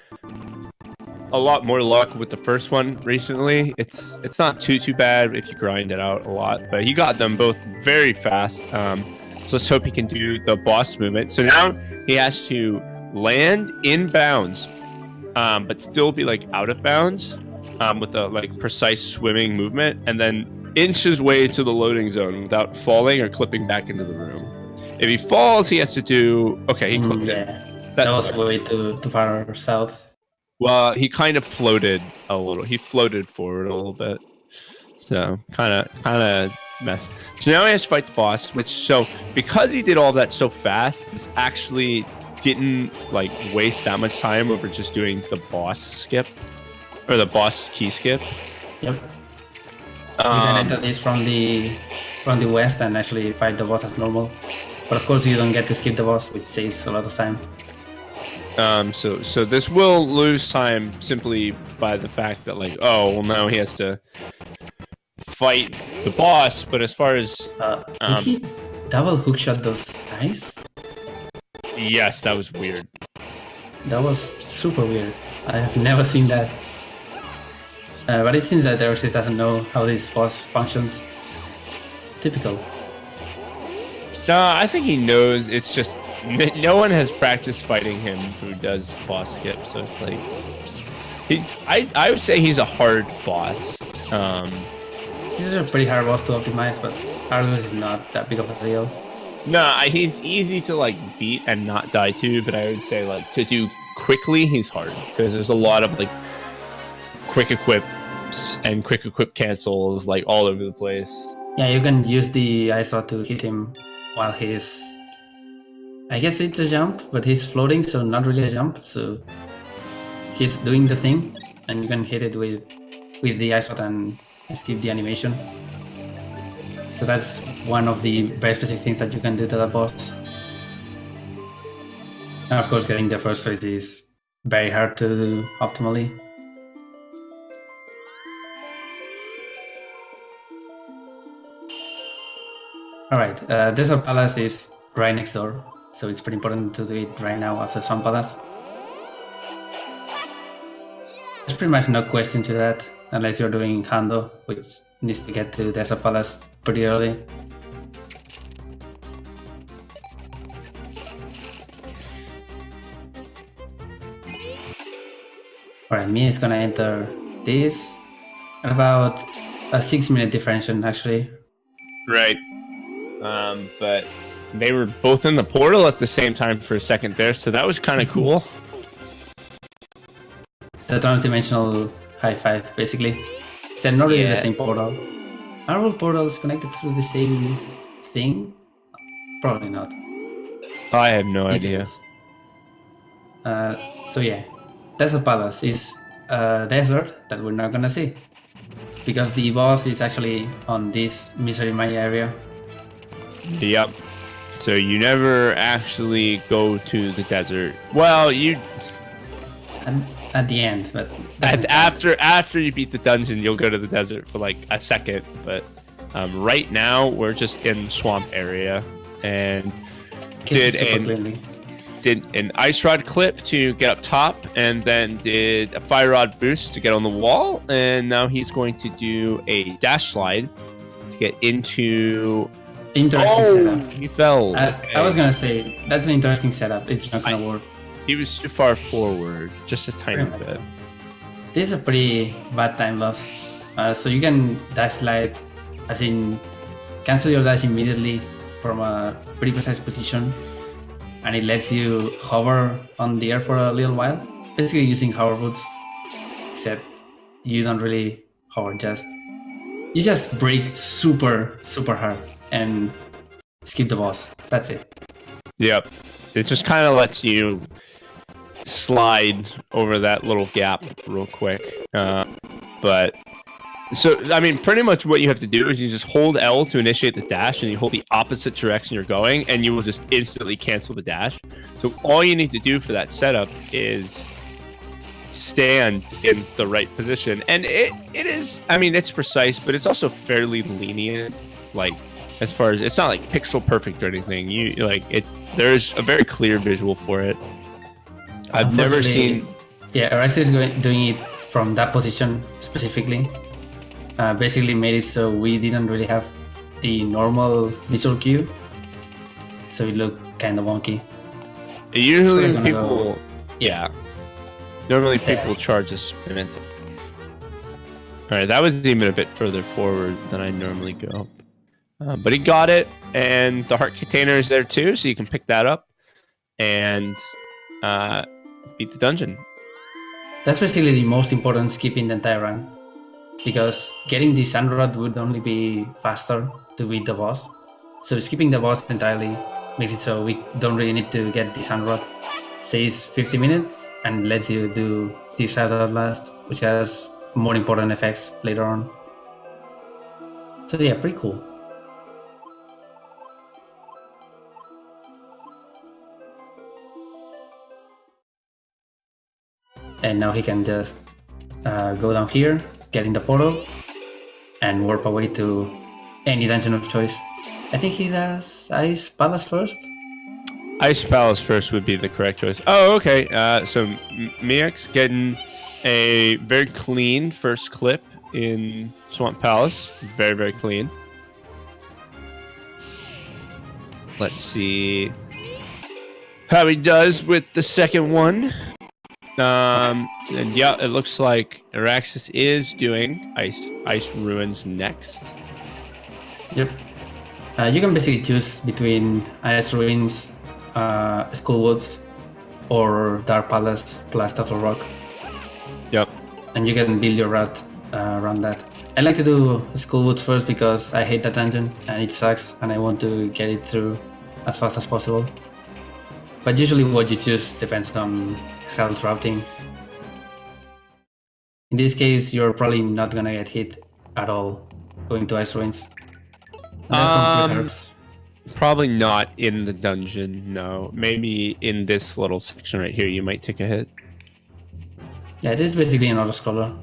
a lot more luck with the first one recently. It's not too bad if you grind it out a lot, but he got them both very fast. So let's hope he can do the boss movement. So now he has to land in bounds, but still be like out of bounds with a like precise swimming movement, and then inch his way to the loading zone without falling or clipping back into the room. If he falls, he has to do. Okay, he clipped it. That was way too far south. Well, he kind of floated a little. He floated forward a little bit. So kind of messed. So now he has to fight the boss, because he did all that so fast, this actually didn't like waste that much time over just doing the boss skip or the boss key skip. Yep. You can enter this from the west and actually fight the boss as normal. But of course you don't get to skip the boss, which saves a lot of time. So this will lose time simply by the fact that now he has to fight the boss. But as far as did he double hookshot those guys? Yes, that was weird. That was super weird. I have never seen that. But it seems that Eraxis doesn't know how this boss functions. Typical. No, I think he knows. It's just no one has practiced fighting him who does boss skip, so it's like I would say he's a hard boss. He's a pretty hard boss to optimize, but Argus is not that big of a deal. No, he's easy to like beat and not die to, but I would say like to do quickly, he's hard because there's a lot of like quick equips and quick equip cancels like all over the place. Yeah, you can use the ice rod to hit him while he's... I guess it's a jump, but he's floating, so not really a jump. So he's doing the thing, and you can hit it with the ice rod and skip the animation. So that's one of the very specific things that you can do to the boss. And of course, getting the first choice is very hard to do optimally. Alright, Desert Palace is right next door, so it's pretty important to do it right now after Swamp Palace. There's pretty much no question to that, unless you're doing Hando, which needs to get to Desert Palace pretty early. Alright, Mia is gonna enter this at about a 6-minute differential actually. Right. But they were both in the portal at the same time for a second there, so that was kind of cool. The trans-dimensional high five, basically. Except not really the same portal. Are all portals connected through the same thing? Probably not. I have no idea. So yeah, Desert Palace is a desert that we're not gonna see. Because the boss is actually on this Misery Maya area. Yep. So you never actually go to the desert. Well, At the end, but after you beat the dungeon, you'll go to the desert for like a second. But right now, we're just in swamp area and did an ice rod clip to get up top, and then did a fire rod boost to get on the wall, and now he's going to do a dash slide to get into. Interesting setup. He fell. I was gonna say that's an interesting setup. It's not gonna work. He was too far forward, just a tiny bit. This is a pretty bad time loss. So you can dash slide, as in cancel your dash immediately from a pretty precise position, and it lets you hover on the air for a little while, basically using hover boots, except you don't really hover, you just brake super hard and skip the boss. That's it. Yep. It just kind of lets you slide over that little gap real quick. But so, I mean, pretty much what you have to do is you just hold L to initiate the dash, and you hold the opposite direction you're going, and you will just instantly cancel the dash. So all you need to do for that setup is stand in the right position. And it is, I mean, it's precise, but it's also fairly lenient. Like, as far as, it's not like pixel perfect or anything. There's a very clear visual for it. I've never seen. Yeah, Eraxis is doing it from that position specifically. Basically made it so we didn't really have the normal visual cue, so it looked kind of wonky. Usually people, normally people charge us minutes. All right, that was even a bit further forward than I normally go. But he got it, and the heart container is there too, so you can pick that up and beat the dungeon. That's basically the most important skip in the entire run, because getting the sand rod would only be faster to beat the boss. So skipping the boss entirely makes it so we don't really need to get the sand rod. Saves 50 minutes and lets you do Thief's Shadow at last, which has more important effects later on. So yeah, pretty cool. And now he can just go down here, get in the portal, and warp away to any dungeon of choice. I think he does Ice Palace first. Ice Palace first would be the correct choice. Oh, okay. So Miakx getting a very clean first clip in Swamp Palace. Very, very clean. Let's see how he does with the second one. And yeah, it looks like Eraxis is doing Ice Ruins next. Yep. You can basically choose between Ice Ruins, Skullwoods, or Dark Palace plus Turtle Rock. Yep. And you can build your route around that. I like to do Skullwoods first because I hate that dungeon and it sucks, and I want to get it through as fast as possible. But usually what you choose depends on health routing. In this case, you're probably not gonna get hit at all going to Ice Ruins. Probably not in the dungeon, no. Maybe in this little section right here, you might take a hit. Yeah, this is basically an auto-scroller.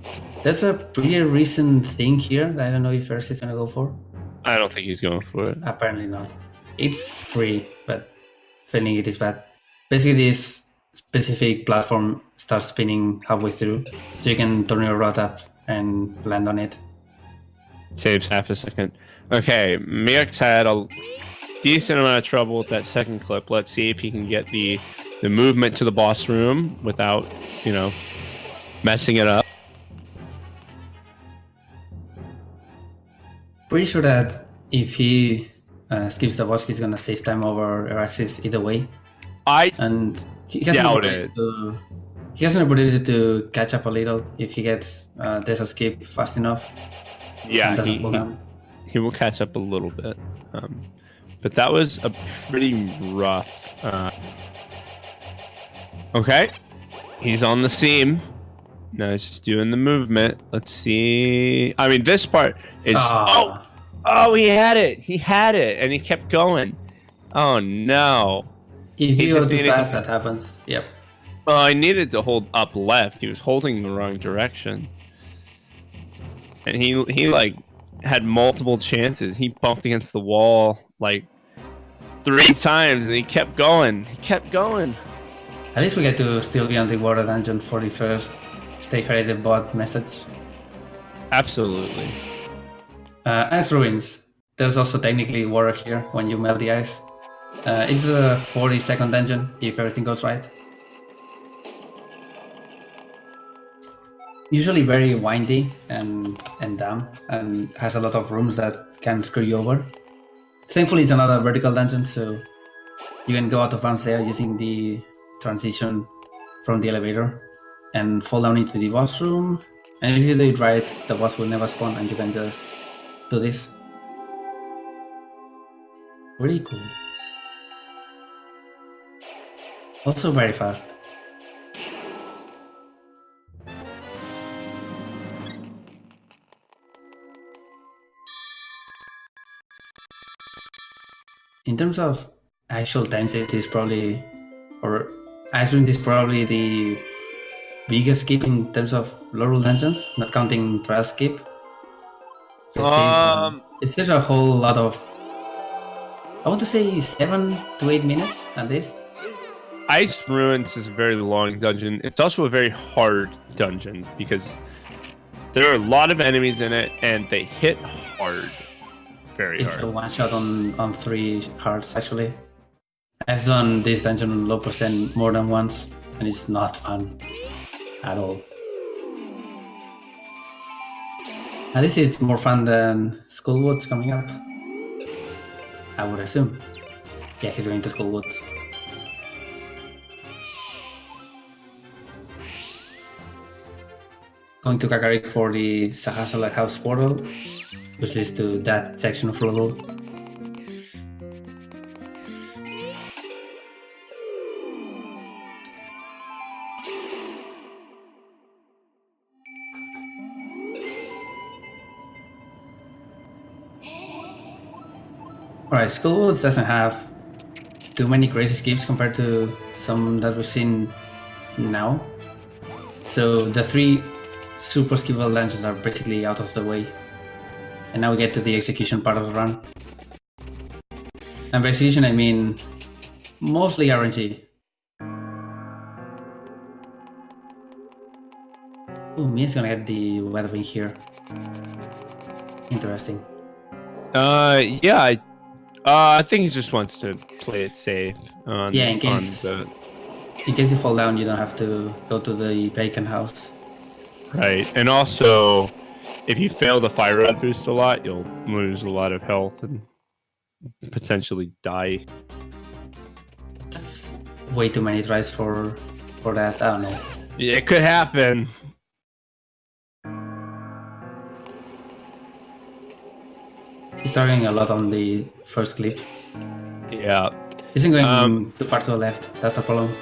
That's a pretty recent thing here that I don't know if Eraxis is gonna go for. I don't think he's going for it. Apparently not. It's free, but feeling it is bad. Basically, this specific platform starts spinning halfway through, so you can turn your route up and land on it. Saves half a second. Okay, Miakx had a decent amount of trouble with that second clip. Let's see if he can get the movement to the boss room without, messing it up. Pretty sure that if he skips the boss, he's gonna save time over Eraxis either way. And he has doubt it. He has an opportunity to catch up a little if he gets Desert Skip fast enough. Yeah, he will catch up a little bit. But that was a pretty rough... Okay, he's on the seam. Now he's just doing the movement. Let's see... I mean, this part is... Oh, he had it! He had it, and he kept going. Oh, no. If you go too fast, that happens. Yep. Well, I needed to hold up left. He was holding the wrong direction. And he like had multiple chances. He bumped against the wall like 3 times and he kept going. He kept going. At least we get to still be on the water dungeon for the first stay hydrated bot message. Absolutely. Ice ruins. There's also technically water here when you melt the ice. It's a 40-second dungeon if everything goes right. Usually very windy and damp, and has a lot of rooms that can screw you over. Thankfully, it's another vertical dungeon, so you can go out of bounds there using the transition from the elevator and fall down into the boss room. And if you do it right, the boss will never spawn and you can just do this. Really cool. Also very fast. In terms of actual time saves, is probably, or Ice Ruin is probably the biggest skip in terms of lower dungeons, not counting trial skip. It saves a whole lot of, I want to say 7 to 8 minutes at least. Ice Ruins is a very long dungeon. It's also a very hard dungeon because there are a lot of enemies in it and they hit hard. Very it's hard. a one shot on 3 hearts actually. I've done this dungeon on low percent more than once and it's not fun at all. At least it's more fun than Skullwoods coming up, I would assume. Yeah, he's going to Skullwoods. Going to Kakarik for the Sahasa Lighthouse portal, which leads to that section of level. Alright, Skullwoods doesn't have too many crazy skips compared to some that we've seen now. So the 3 super skippable dungeons are basically out of the way. And now we get to the execution part of the run. And by execution I mean mostly RNG. Oh, Mia's gonna get the Betweeen here. Interesting. Yeah, I think he just wants to play it safe. Yeah, in case you fall down, you don't have to go to the bacon house. Right, and also, if you fail the fire rod boost a lot, you'll lose a lot of health and potentially die. That's way too many tries for that. I don't know. Yeah, it could happen. He's targeting a lot on the first clip. Yeah. Isn't going too far to the left. That's the problem.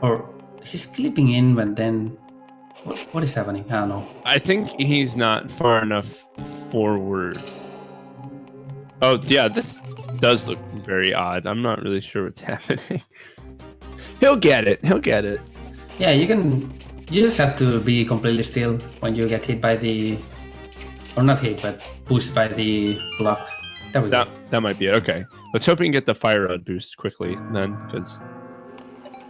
Or he's clipping in, but then what is happening? I don't know. I think he's not far enough forward. Oh yeah, this does look very odd. I'm not really sure what's happening. He'll get it. He'll get it. Yeah, you can. You just have to be completely still when you get hit by the, or not hit, but pushed by the block. There we go. That might be it. Okay, let's hope we can get the fire rod boost quickly then, because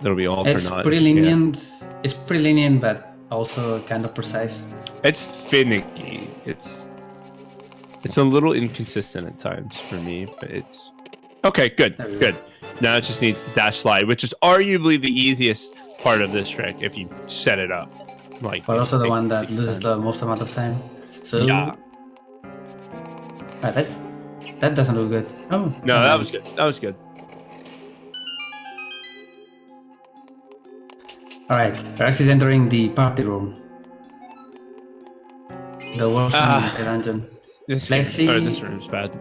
that'll be all It's for naught. pretty lenient. Yeah. It's pretty lenient, but also kind of precise. It's finicky. It's a little inconsistent at times for me, but it's okay. Good, good. Now it just needs the dash slide, which is arguably the easiest part of this trick if you set it up. Like, but also the one that loses the most amount of time. So yeah. That doesn't look good. Oh no, that was good. That was good. Alright, Eraxis is entering the party room. The worst room in the dungeon. This room's bad.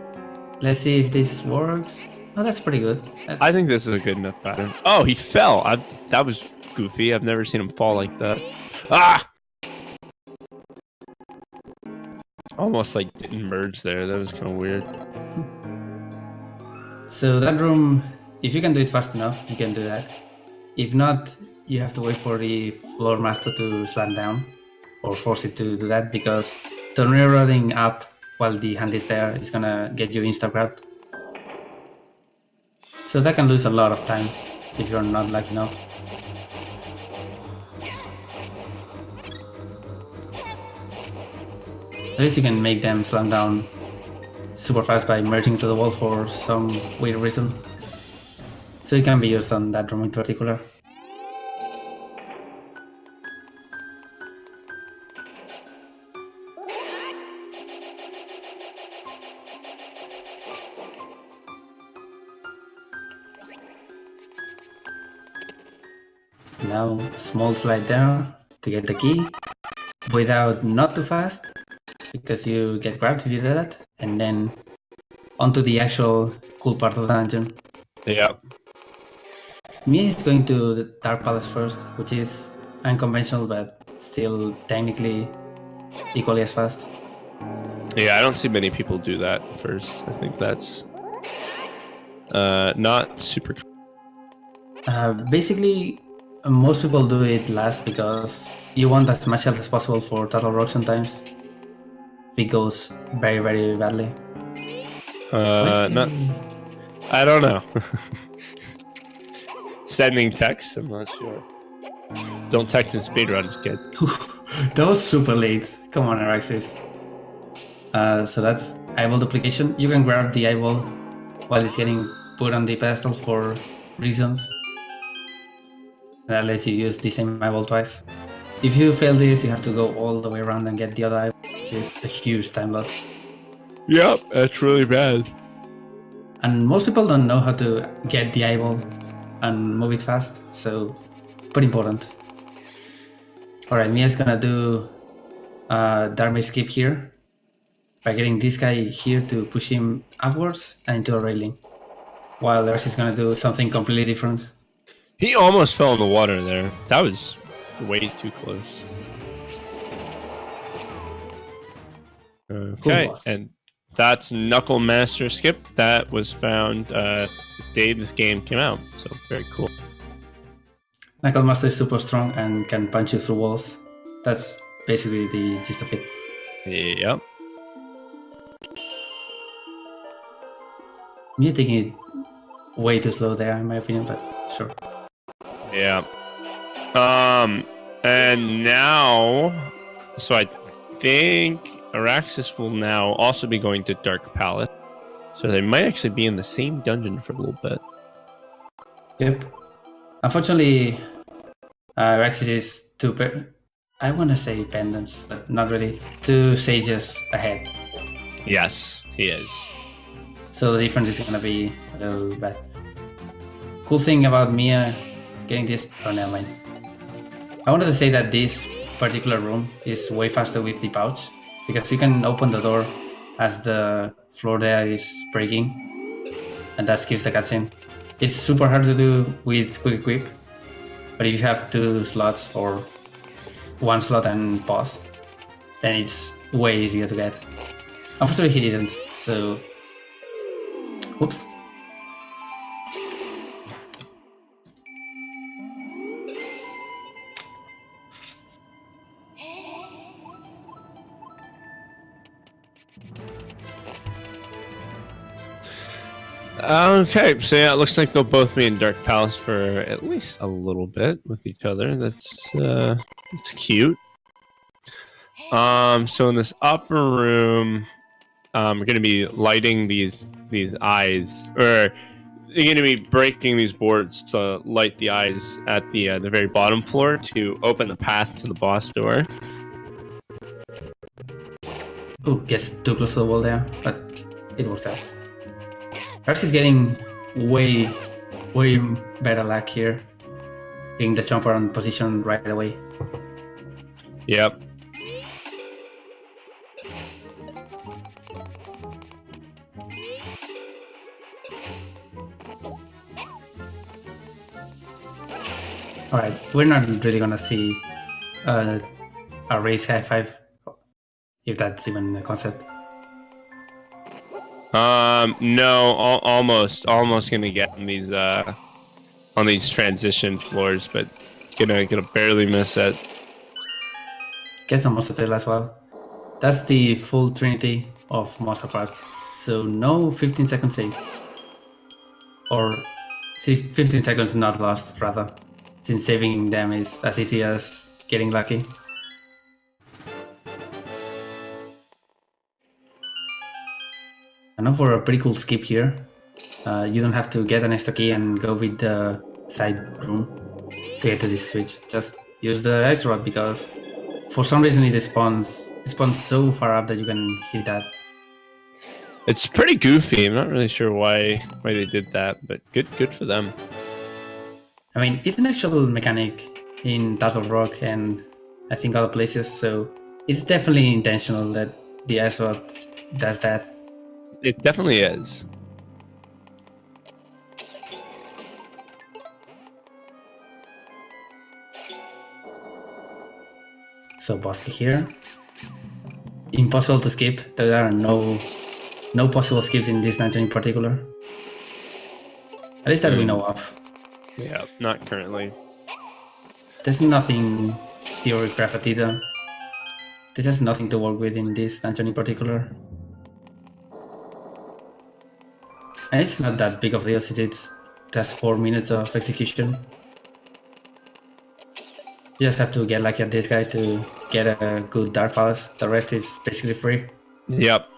Let's see if this works. Oh, that's pretty good. I think this is a good enough pattern. Oh, he fell. That was goofy. I've never seen him fall like that. Ah! Almost like didn't merge there. That was kind of weird. So that room, if you can do it fast enough, you can do that. If not, you have to wait for the floor master to slam down or force it to do that, because turn reloading up while the hand is there is gonna get you insta-grabbed. So that can lose a lot of time if you're not lucky enough. At least you can make them slam down super fast by merging to the wall for some weird reason. So it can be used on that room in particular. Now small slide there to get the key without not too fast, because you get grabbed if you do that, and then onto the actual cool part of the dungeon. Yep. Mia is going to the Dark Palace first, which is unconventional but still technically equally as fast. Yeah, I don't see many people do that first. I think that's not super. Basically, most people do it last because you want as much health as possible for total rotation times. If it goes very, very badly. Not. I don't know. Sending text? I'm not sure. Don't text in speedruns, kid. That was super late. Come on, Eraxis. So that's eyeball duplication. You can grab the eyeball while it's getting put on the pedestal for reasons. That lets you use the same eyeball twice. If you fail this, you have to go all the way around and get the other eyeball, which is a huge time loss. Yep, that's really bad. And most people don't know how to get the eyeball and move it fast, so pretty important. Alright, Mia's gonna do Dharma skip here by getting this guy here to push him upwards and into a railing, while Eraxis is gonna do something completely different. He almost fell in the water there. That was way too close. Okay, and that's Knuckle Master Skip. That was found the day this game came out, so very cool. Knuckle Master is super strong and can punch you through walls. That's basically the gist of it. Yep. Mia taking it way too slow there, in my opinion, but sure. Yeah. And now, so I think Eraxis will now also be going to Dark Palace. So they might actually be in the same dungeon for a little bit. Yep. Unfortunately, Eraxis is I want to say pendants, but not really. 2 sages ahead. Yes, he is. So the difference is gonna be a little bad. Cool thing about Mia getting this. Oh, never mind. I wanted to say that this particular room is way faster with the pouch, because you can open the door as the floor there is breaking, and that skips the cutscene. It's super hard to do with quick equip, but if you have 2 slots or 1 slot and pause, then it's way easier to get. Unfortunately, he didn't, so whoops. Okay, so yeah, it looks like they'll both be in Dark Palace for at least a little bit with each other. That's cute. So in this upper room, we're gonna be lighting these eyes, or you're gonna be breaking these boards to light the eyes at the very bottom floor to open the path to the boss door. Oh, gets too close to the wall there, but it works out. Eraxis is getting way better luck here, getting the jumper on position right away. Yep. Alright, we're not really gonna see a race high five, if that's even a concept. No, almost gonna get these on these transition floors, but gonna barely miss it. Get some monster tail as well. That's the full trinity of monster parts. So no 15 second save. Or 15 seconds not lost, rather. Since saving them is as easy as getting lucky. And now for a pretty cool skip here. You don't have to get an extra key and go with the side room to get to this switch. Just use the ice rod because for some reason it spawns so far up that you can hit that. It's pretty goofy. I'm not really sure why they did that, but good for them. I mean, it's an actual mechanic in Turtle Rock and I think other places, so it's definitely intentional that the ice rod does that. It definitely is. So Bosky here. Impossible to skip. There are no possible skips in this dungeon in particular. At least that we know of. Yeah, not currently. There's nothing theory crafted either. This has nothing to work with in this dungeon in particular. And it's not that big of a deal since it's just 4 minutes of execution. You just have to get lucky at this guy to get a good Dark Palace. The rest is basically free. Yep.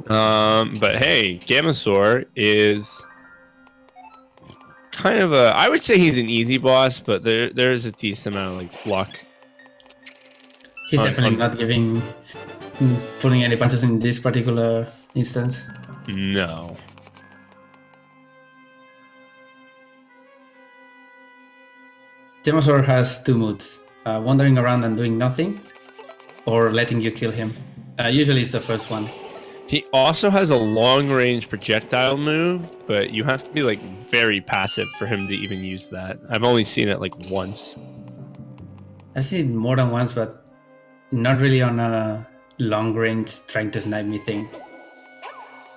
But hey, Gamasaur is kind of a... I would say he's an easy boss, but there's a decent amount of like luck. He's definitely not pulling any punches in this particular instance. No. Gamasaur has two moods, wandering around and doing nothing, or letting you kill him. Usually it's the first one. He also has a long-range projectile move, but you have to be like very passive for him to even use that. I've only seen it like once. I've seen it more than once, but not really on a long-range trying to snipe me thing.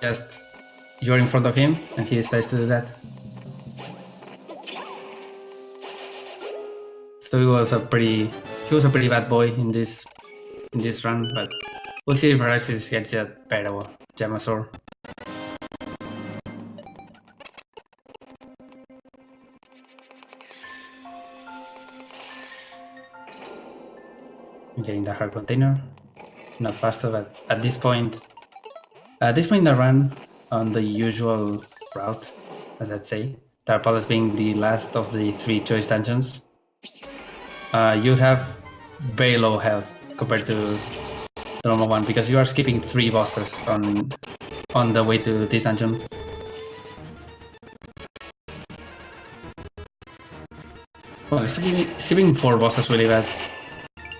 Just you're in front of him and he decides to do that. So he was a pretty bad boy in this run, but we'll see if Eraxis gets that better Gamasaur. Getting the hard container, not faster, but at this point in the run, on the usual route, as I'd say, Dark Palace being the last of the 3 choice dungeons. You'd have very low health compared to the normal one because you are skipping 3 bosses on the way to this dungeon. Well, skipping 4 bosses really bad.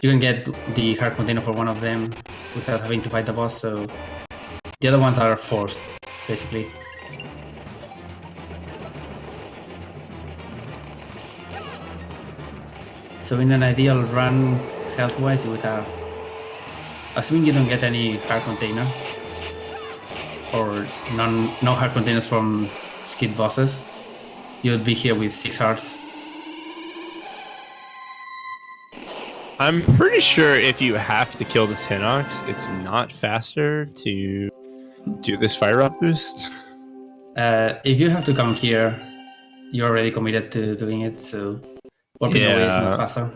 You can get the hard container for one of them without having to fight the boss, so the other ones are forced, basically. So in an ideal run, health-wise, you would have, assuming you don't get any hard container, or no hard containers from skid bosses, you would be here with 6 hearts. I'm pretty sure if you have to kill this Hinox, it's not faster to do this fire up boost. If you have to come here, you're already committed to doing it, so walking away is not faster.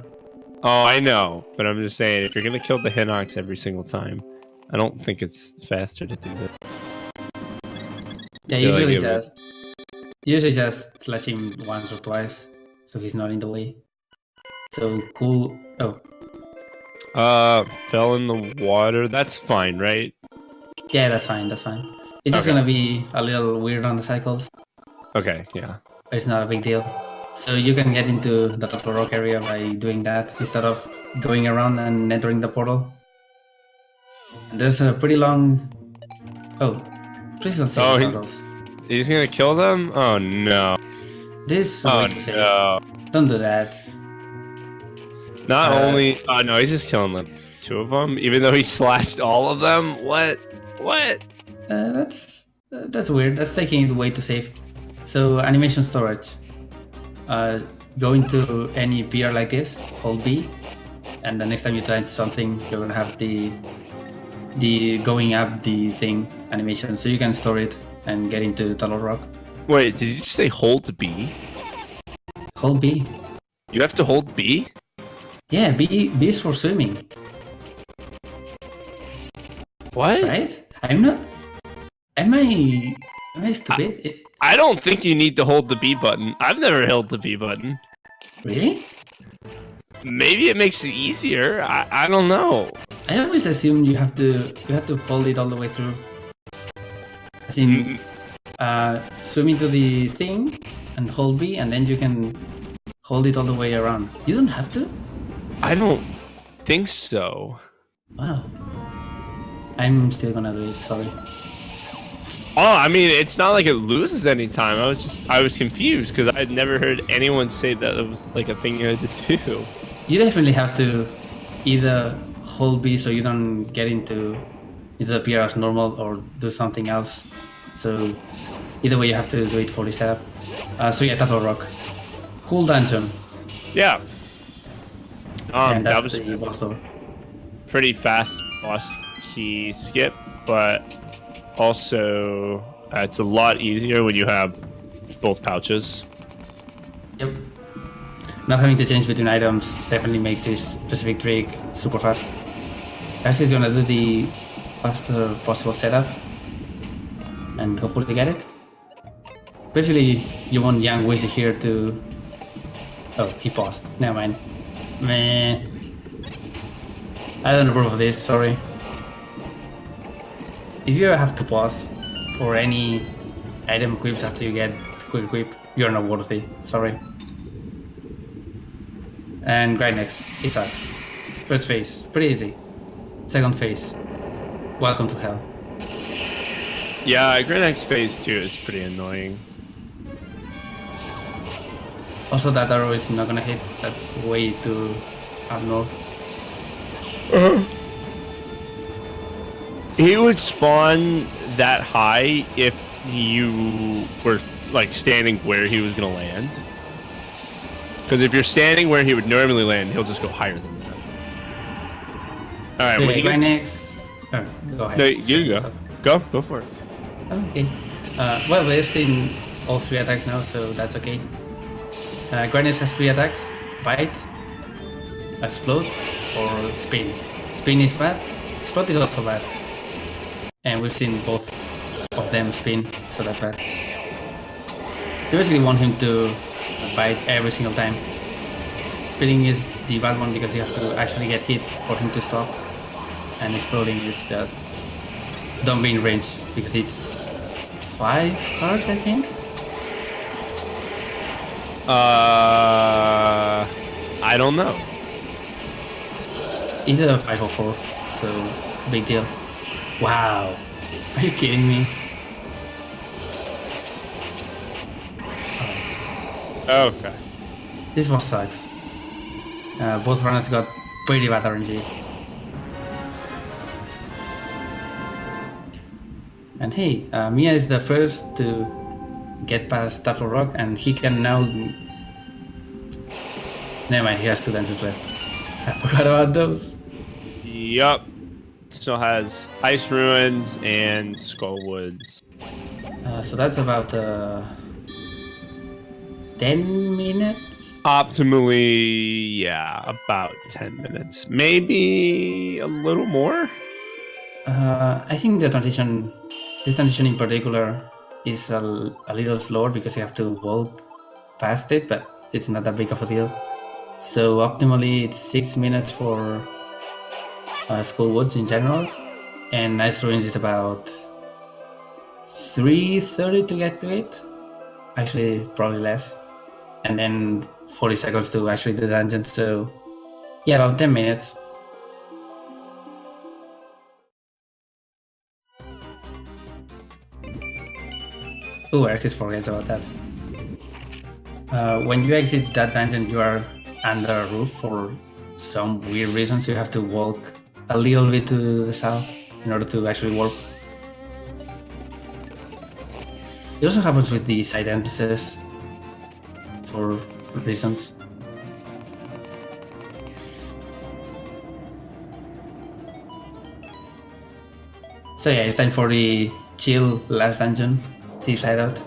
Oh, I know, but I'm just saying, if you're gonna kill the Hinox every single time, I don't think it's faster to do that. Yeah, usually just slash him once or twice, so he's not in the way. So cool. Oh. Fell in the water. That's fine, right? Yeah, that's fine. It's just gonna be a little weird on the cycles. Okay, yeah. But it's not a big deal. So you can get into the Turtle Rock area by doing that instead of going around and entering the portal. And there's a pretty long... Oh, please don't save the turtles. He's gonna kill them? Oh no. This is a way to save. No. Don't do that. Not only... Oh no, he's just killing them. 2 of them? Even though he slashed all of them? What? That's weird. That's taking it way too safe. So animation storage. Go into any PR like this, hold B, and the next time you type something, you're gonna have the going up the thing animation, so you can store it and get into Tunnel Rock. Wait, did you just say hold B? Hold B. You have to hold B? Yeah, B is for swimming. What? Right? I'm not. Am I stupid? I don't think you need to hold the B button. I've never held the B button. Really? Maybe it makes it easier. I don't know. I always assume you have to hold it all the way through. As in, swim into the thing and hold B, and then you can hold it all the way around. You don't have to? I don't think so. Wow. I'm still gonna do it, sorry. Oh, I mean, it's not like it loses any time. I was confused because I'd never heard anyone say that it was like a thing you had to do. You definitely have to either hold B so you don't get into the PR as normal, or do something else. So either way, you have to do it for the setup. So yeah, Tunnel Rock. Cool dungeon. Yeah. And that that's was the boss door. pretty fast boss key skip, but also it's a lot easier when you have both pouches. Yep. Not having to change between items definitely makes this specific trick super fast. Eraxis is gonna do the faster possible setup and hopefully get it. Basically, you want young Wizzy here to... Oh, he paused. Never mind. Meh. I don't approve of this, sorry. If you ever have to pause for any item equips after you get quick equip, you're not worthy, sorry. And right next, it sucks. First phase, pretty easy. Second phase, welcome to hell. Yeah, Grenax phase 2 is pretty annoying. Also, that arrow is not gonna hit, that's way too up north. He would spawn that high if you were like standing where he was gonna land. Because if you're standing where he would normally land, he'll just go higher than that. All right, So, right next. Oh, go ahead. No, you go. Go for it. Okay. Well, we've seen all three attacks now, so that's okay. Granius has 3 attacks: Bite, Explode, or Spin. Spin is bad, Explode is also bad. And we've seen both of them spin, so that's bad. You basically want him to bite every single time. Spinning is the bad one because you have to actually get hit for him to stop. And exploding is just don't be in range because it's 5 cards, I think. I don't know. Either 5 or 4, so big deal. Wow, are you kidding me? Okay. This one sucks. Both runners got pretty bad RNG. And hey, Mia is the first to get past Tunnel Rock, and he can now... Never mind, he has 2 dungeons left. I forgot about those. Yup. Still has Ice Ruins and Skull Woods. So that's about 10 minutes? Optimally, yeah, about 10 minutes. Maybe a little more? I think this transition in particular is a little slower because you have to walk past it, but it's not that big of a deal. So optimally it's 6 minutes for Skull Woods in general, and Ice Ruins is about 3:30 to get to it. Actually, probably less. And then 40 seconds to actually do the dungeon, so yeah, about 10 minutes. Oh, Eraxis forgets about that. When you exit that dungeon, you are under a roof for some weird reasons. You have to walk a little bit to the south in order to actually warp. It also happens with the side entrances for reasons. So yeah, it's time for the chill last dungeon, the side out.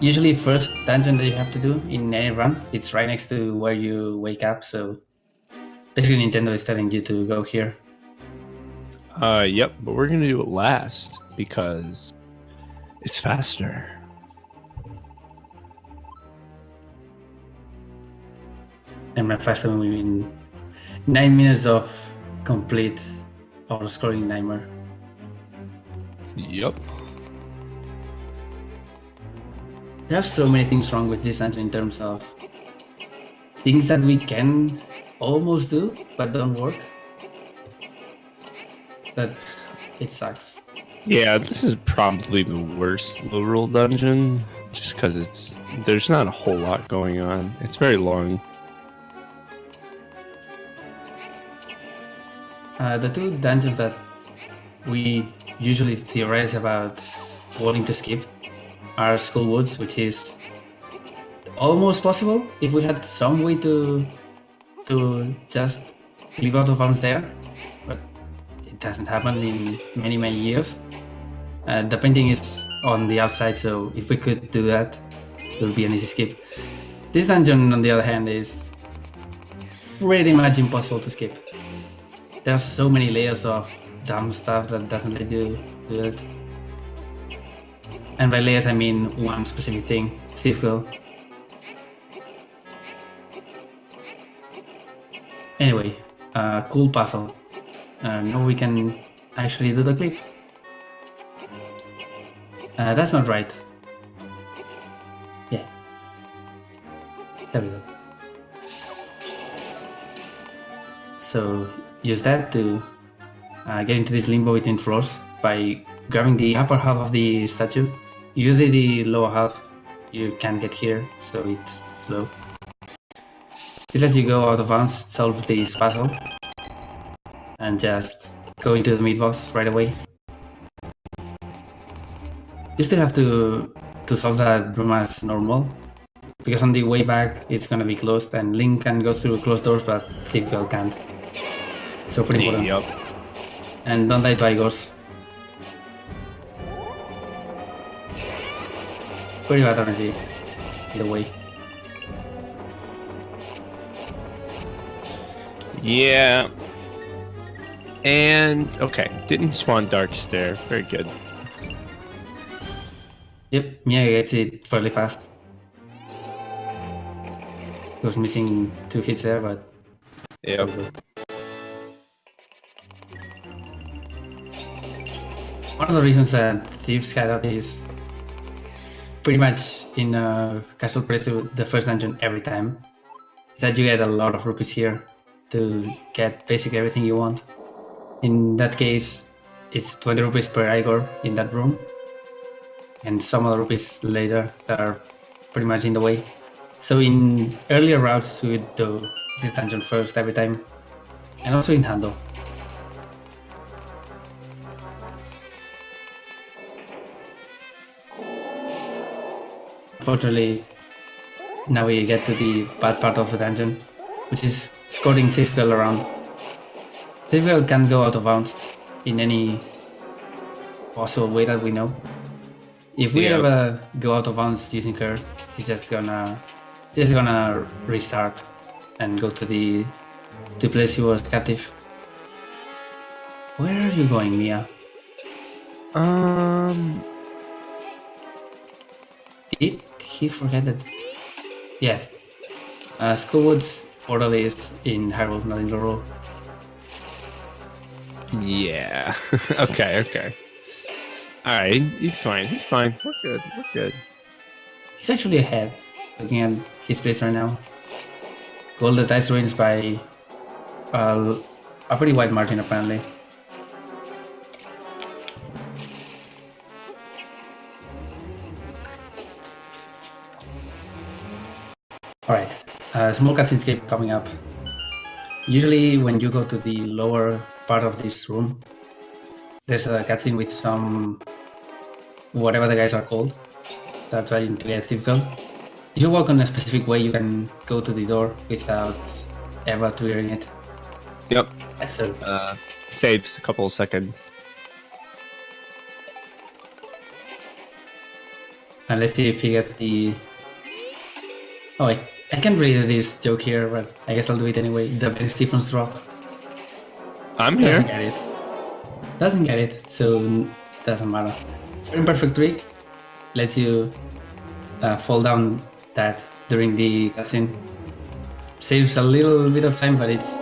Usually first dungeon that you have to do in any run, it's right next to where you wake up, so basically Nintendo is telling you to go here. Yep, but we're gonna do it last because it's faster. And by faster we mean 9 minutes of complete over-scrolling nightmare. Yep. There are so many things wrong with this dungeon in terms of things that we can almost do but don't work. But it sucks. Yeah, this is probably the worst low roll dungeon, just because there's not a whole lot going on. It's very long. The two dungeons that we usually theorize about wanting to skip are Skull Woods, which is almost possible if we had some way to just leave out of bounds there, but it hasn't happened in many years. The painting is on the outside, so if we could do that, it would be an easy skip. This dungeon, on the other hand, is pretty much impossible to skip. There are so many layers of dumb stuff that doesn't let you do it. And by layers I mean one specific thing, Thief Girl. Anyway, cool puzzle. Now we can actually do the clip. That's not right. Yeah. There we go. So use that to get into this limbo between floors by grabbing the upper half of the statue. Usually the lower half you can't get here, so it's slow. This lets you go out of bounds, solve this puzzle, and just go into the mid-boss right away. You still have to solve that room as normal, because on the way back it's gonna be closed, and Link can go through closed doors, but Thief Girl can't. So pretty important. Yep. And don't die to Igors. Pretty bad energy, either way. Yeah. And okay, didn't spawn Dark Stare. Very good. Yep, Miakx gets it fairly fast. He was missing 2 hits there, but Yep. one of the reasons that Thieves Hideout is pretty much in casual playthrough the first dungeon every time is that you get a lot of rupees here to get basically everything you want. In that case, it's 20 rupees per Igor in that room, and some other rupees later that are pretty much in the way. So in earlier routes, we would do this dungeon first every time, and also in Handle. Unfortunately, now we get to the bad part of the dungeon, which is escorting Thief Girl around. Thief Girl can go out of bounds in any possible way that we know. If we ever go out of bounds using her, she's just gonna restart and go to the place she was captive. Where are you going, Mia? Did he forget that? Yes. Skullwood's portal is in Hyrule, not in Lorule. Yeah. Okay. Alright, he's fine. We're good. He's actually ahead, looking at his place right now. Gold the dice wins by a pretty wide margin, apparently. Alright, small cutscene coming up. Usually when you go to the lower part of this room, there's a cutscene with some whatever the guys are called. that trying to get Thief Girl. If you walk on a specific way, you can go to the door without ever triggering it. Yep. Excellent. Saves a couple of seconds. And let's see if he gets the... Oh wait, I can't read this joke here, but I guess I'll do it anyway. The Ben Stephens drop. I'm Doesn't here. get it. Doesn't get it, so doesn't matter. Imperfect trick lets you fall down that during the cutscene. Saves a little bit of time, but it's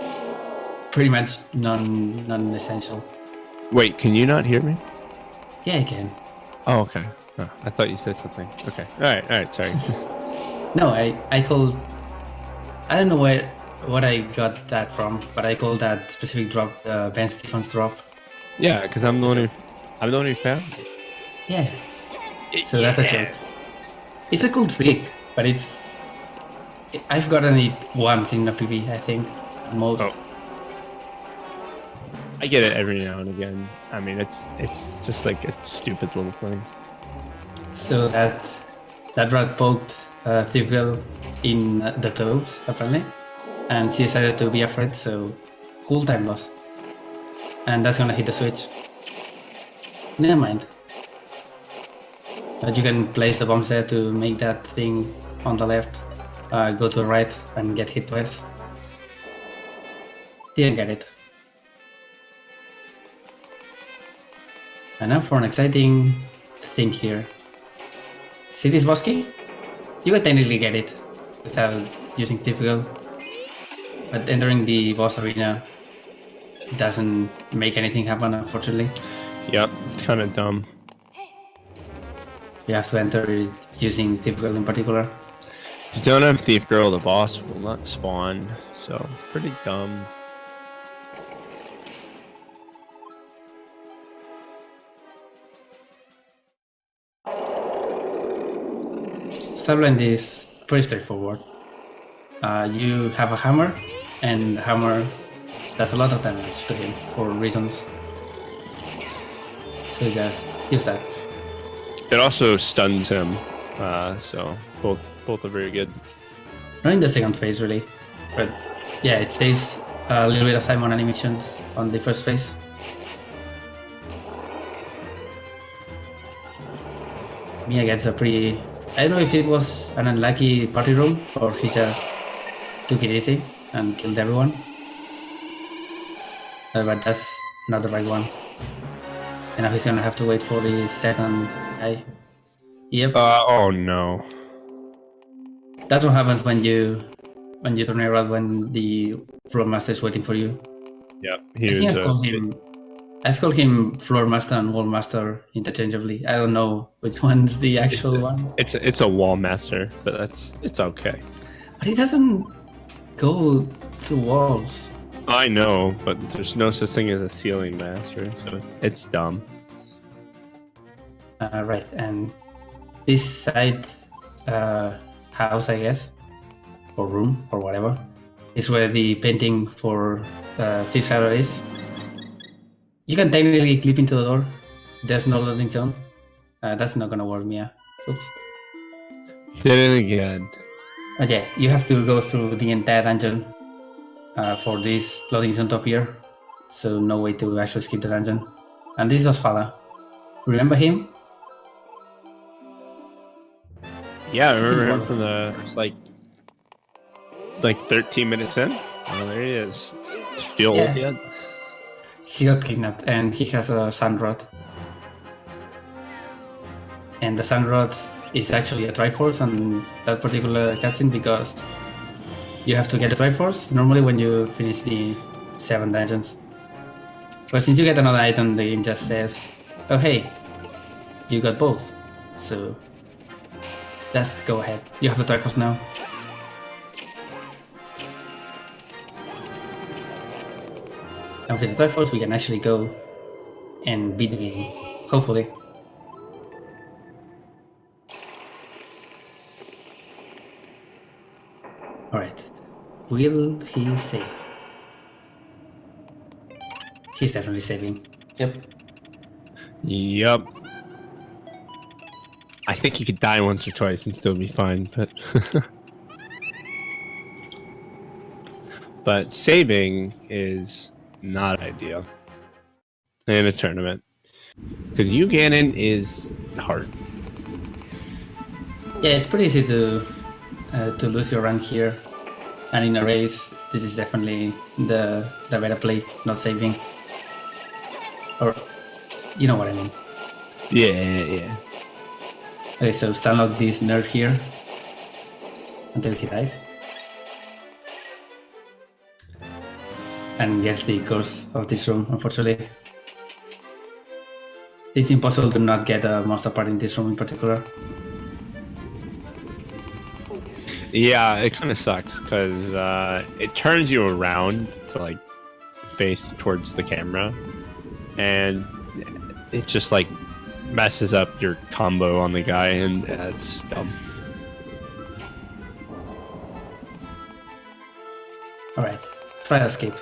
pretty much non-essential. Wait, can you not hear me? Yeah, I can. Oh, okay. Oh, I thought you said something. Okay. All right. Sorry. No, I called... I don't know what I got that from, but I called that specific drop Ben Stephens drop. Yeah, because I'm the one who found it. Yeah. So that's a joke. It's a cool trick, but I've gotten it once in a PV, I think, at most. Oh. I get it every now and again. I mean, it's just like a stupid little thing. So that rat poked Thief Girl in the toes, apparently, and she decided to be afraid, so cool time loss. And that's gonna hit the switch. Never mind. But you can place the bombs there to make that thing on the left go to the right and get hit twice. Didn't get it. And now for an exciting thing here. See this boss key? You can technically get it without using Thief Girl, but entering the boss arena doesn't make anything happen, unfortunately. Yep, it's kind of dumb. You have to enter using Thief Girl in particular. If you don't have Thief Girl, the boss will not spawn, so pretty dumb. Starblind is pretty straightforward. You have a hammer, and the hammer does a lot of damage to him for reasons. So just use that. It also stuns him, so both are very good. Not in the second phase really, but yeah, it saves a little bit of time on animations on the first phase. Mia gets a pretty... I don't know if it was an unlucky party room or he just took it easy and killed everyone. But that's not the right one. And now he's gonna have to wait for the second guy. Yep. Oh no. That's what happens when you turn around when the floor master is waiting for you. Yep. I've called him floor master and wall master interchangeably. I don't know which one's the actual one. It's a wall master, but it's okay. But he doesn't go through walls. I know, but there's no such thing as a ceiling master, so it's dumb. Right, and this side house, I guess, or room, or whatever, is where the painting for Thief Shadow is. You can technically clip into the door. There's no loading zone. That's not gonna work, Mia. Oops. Did it again. But yeah, you have to go through the entire dungeon for this loading zone to appear. So no way to actually skip the dungeon. And this is Osfala. Remember him? Yeah, I remember him from the like 13 minutes in. Oh, there he is. Feel old yet? He got kidnapped and he has a sand rod. And the sand rod is actually a Triforce on that particular cutscene because you have to get the Triforce normally when you finish the 7 dungeons. But since you get another item, the game just says, oh hey, you got both. So just go ahead. You have the Triforce now. And with the Triforce we can actually go and beat the game, hopefully. Alright, will he save? He's definitely saving. Yep. Yep. I think you could die once or twice and still be fine, but but saving is not ideal in a tournament because Ganon is hard. Yeah, it's pretty easy to lose your rank here, and in a race, this is definitely the better play, not saving. Or, you know what I mean. Yeah. Okay, so stunlock this nerd here until he dies. And gets the course of this room, unfortunately. It's impossible to not get a monster part in this room in particular. Yeah, it kind of sucks because it turns you around to like face towards the camera, and it just like messes up your combo on the guy, and that's dumb. Alright, try to escape.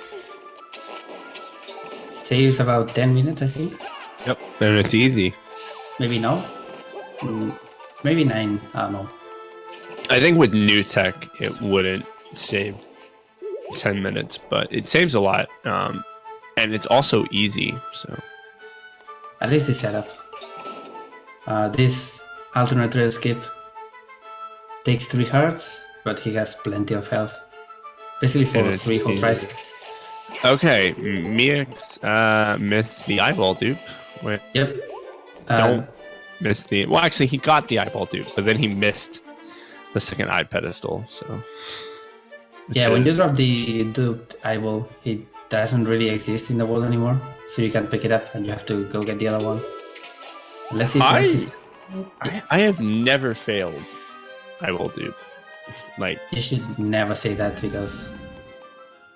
Saves about 10 minutes, I think. Yep, and it's easy. Maybe no. Maybe 9, I don't know. I think with new tech, it wouldn't save 10 minutes, but it saves a lot, and it's also easy. So at least the setup. This alternate rail skip takes 3 hearts, but he has plenty of health. Basically for 3 whole tries. Okay, Miakx missed the eyeball dupe. Wait, Yep. don't miss the... Well, actually, he got the eyeball dupe, but then he missed the second eye pedestal, so... Yeah, when you drop the duped eyeball, it doesn't really exist in the world anymore, so you can pick it up and you have to go get the other one. Let's see if I have never failed eyeball dupe. Like, you should never say that because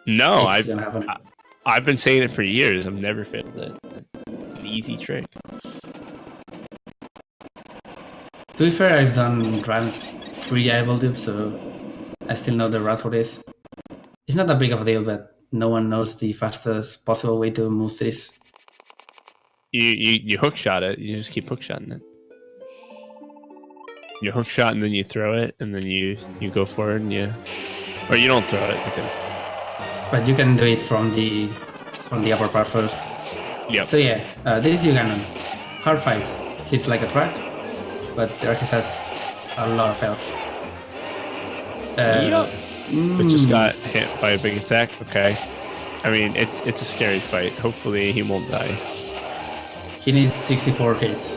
no, it's gonna happen. I've been saying it for years. I've never failed it. It's an easy trick. To be fair, I've done runs pre-eyeball dupe, so I still know the route for this. It's not that big of a deal, but no one knows the fastest possible way to move this. You hook shot it. You just keep hook shotting it. You hook shot and then you throw it, and then you go forward and or you don't throw it because. But you can do it from the upper part first. Yeah. So yeah, this is Uganon. Hard fight. He's like a truck, but Eraxis has a lot of health. But just got hit by a big attack. Okay. I mean, it's a scary fight. Hopefully he won't die. He needs 64 hits.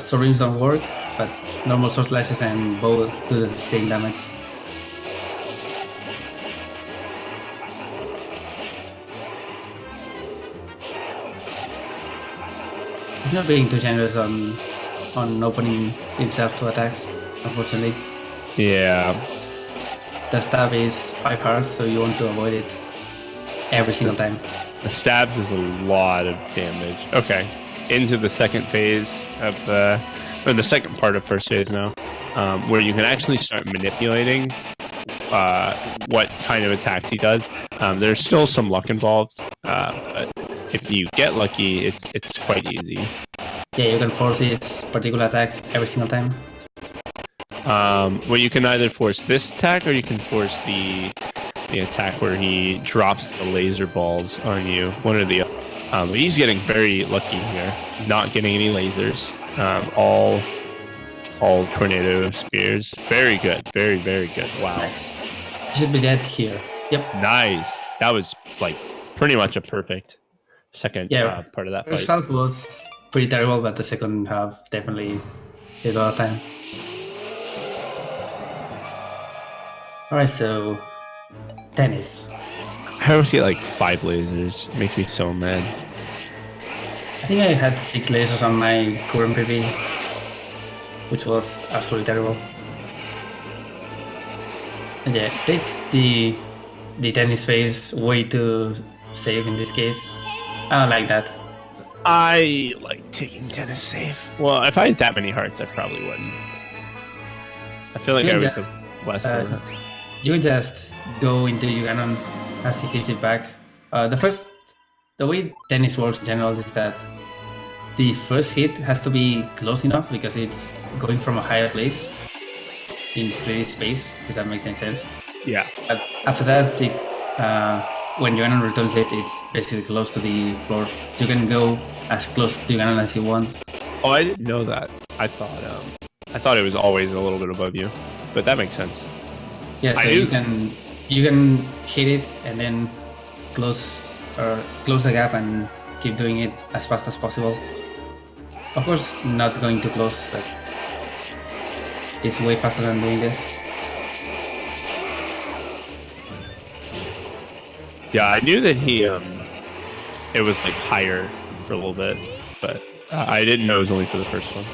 So rings don't work, but normal sword slashes and bow do the same damage. He's not being too generous on opening himself to attacks, unfortunately. Yeah. The stab is 5 hearts, so you want to avoid it every single time. The stabs is a lot of damage. Okay. Into the second phase of or the second part of first phase now, where you can actually start manipulating what kind of attacks he does. There's still some luck involved, but if you get lucky, it's quite easy. Yeah, you can force his particular attack every single time. Well, you can either force this attack or you can force the attack where he drops the laser balls on you. One or the other. But he's getting very lucky here, not getting any lasers. All tornado spears. Very good. Very, very good. Wow. He should be dead here. Yep. Nice. That was like pretty much a perfect second part of that First fight. half was pretty terrible, but the second half definitely saved a lot of time. Alright, so tennis. I always get like 5 lasers. It makes me so mad. I think I had 6 lasers on my current PV, which was absolutely terrible. And yeah, it takes the tennis phase way to save in this case. I don't like that. I like taking tennis safe. Well, if I had that many hearts, I probably wouldn't. I feel like I would have less than that. You can just go into Uganon as he hits it back. The way tennis works in general is that the first hit has to be close enough because it's going from a higher place in 3D space, if that makes any sense. Yeah. But after that, when Johanna returns it, it's basically close to the floor. So you can go as close to Johanna as you want. Oh, I didn't know that. I thought it was always a little bit above you, but that makes sense. Yeah, so you can hit it and then close the gap and keep doing it as fast as possible. Of course, not going too close, but it's way faster than doing this. Yeah, I knew that it was like higher for a little bit, but I didn't know it was only for the first one.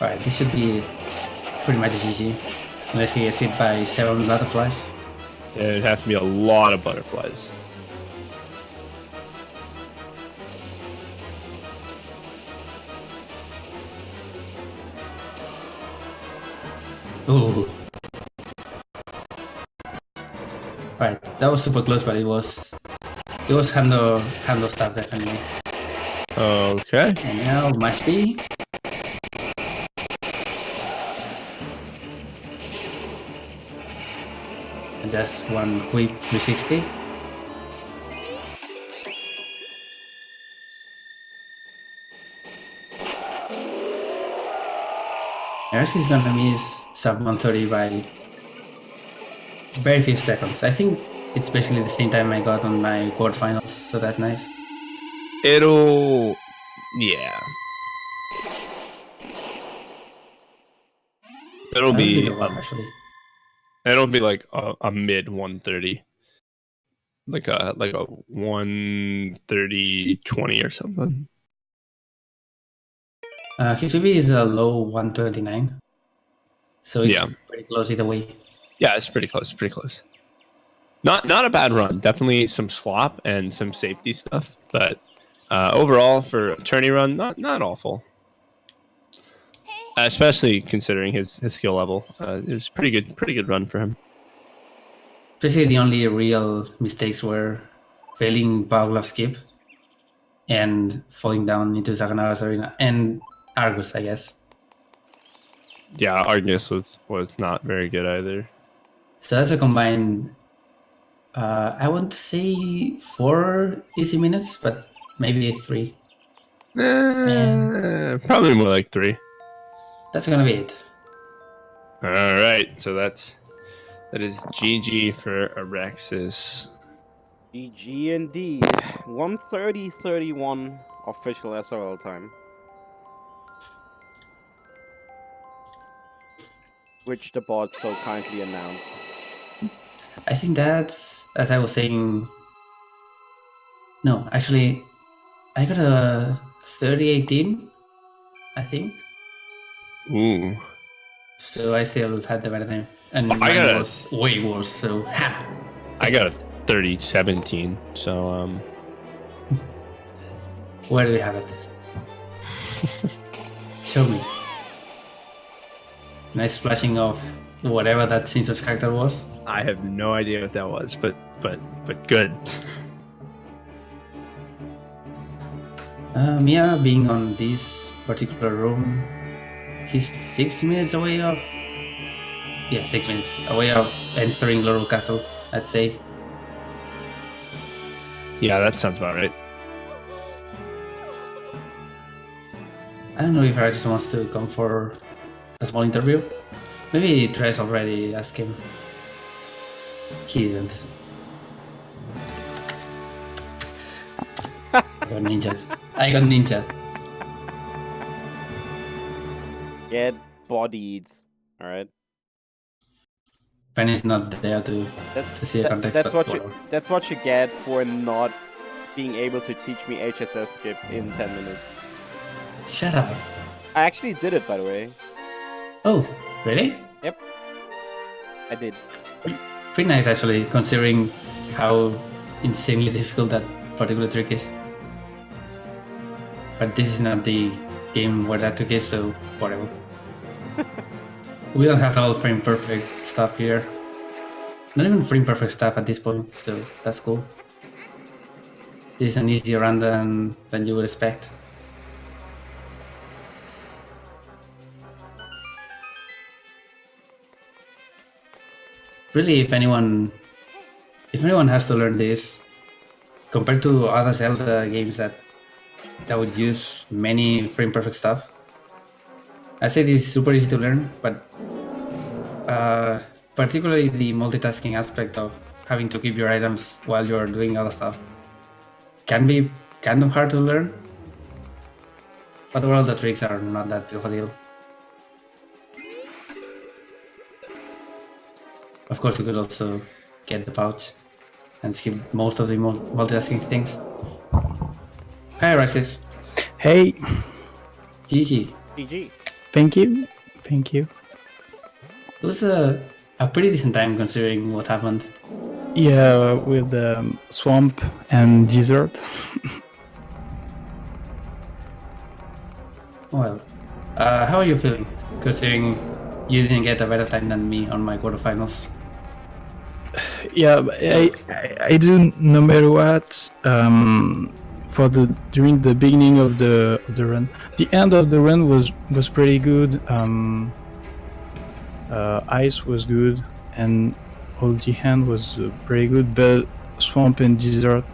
Alright, this should be pretty much GG, unless he gets hit by 7 butterflies. Yeah, it'd have to be a lot of butterflies. Ooh. Alright, that was super close, but it was handle stuff definitely. Okay. And now match B. And just one quick 360. Eraxis is gonna miss sub 130 by very few seconds. I think it's basically the same time I got on my quarterfinals, so that's nice. Yeah. It'll be actually. It'll be like a mid 130, like a 130-20 or something. His PB is a low 129, so it's pretty close either way. Yeah, it's pretty close. Pretty close. Not a bad run. Definitely some swap and some safety stuff, but overall for a tourney run, not awful. Especially considering his skill level, it was pretty good run for him. Basically, the only real mistakes were failing Power Glove skip and falling down into Saganaga's arena and Argus, I guess. Yeah, Argus was not very good either. So that's a combined, I want to say 4 easy minutes, but maybe 3. Probably more like 3. That's gonna be it. All right, so that is GG for Eraxis. GG indeed. 1:30:31 official SRL time. Which the bot so kindly announced. I think that's, as I was saying... No, actually, I got a 30:18, I think. Ooh. So I still had the better time. And I got was way worse, so... I got a 30:17, so... Where do we have it? Show me. Nice flashing of whatever that Sinso's character was. I have no idea what that was, but good. Mia being on this particular room, he's 6 minutes away of... Yeah, 6 minutes away of entering Laurel Castle, I'd say. Yeah, that sounds about right. I don't know if Eraxis wants to come for a small interview. Maybe Tres already asked him. He didn't. I got ninja. Get bodied. Alright. Penny's not there to see a context. That's what you get for not being able to teach me HSS skip in 10 minutes. Shut up. I actually did it, by the way. Oh, really? Yep. I did. Pretty nice, actually, considering how insanely difficult that particular trick is. But this is not the game where that trick is, so whatever. We don't have all frame perfect stuff here. not even frame perfect stuff at this point, so that's cool. This is an easier run than you would expect. Really, if anyone has to learn this, compared to other Zelda games that would use many frame perfect stuff, I say this is super easy to learn, but particularly the multitasking aspect of having to keep your items while you're doing other stuff can be kind of hard to learn. But overall, the tricks are not that big of a deal. Of course, you could also get the pouch and skip most of the multitasking things. Hi, Eraxis. Hey, GG. GG. thank you. Thank you. It was a pretty decent time considering what happened. Yeah, with swamp and desert. Well, how are you feeling considering you didn't get a better time than me on my quarterfinals? Yeah, but I do no matter what. During the beginning of the run, the end of the run was pretty good. Ice was good, and all the hand was pretty good. But swamp and desert,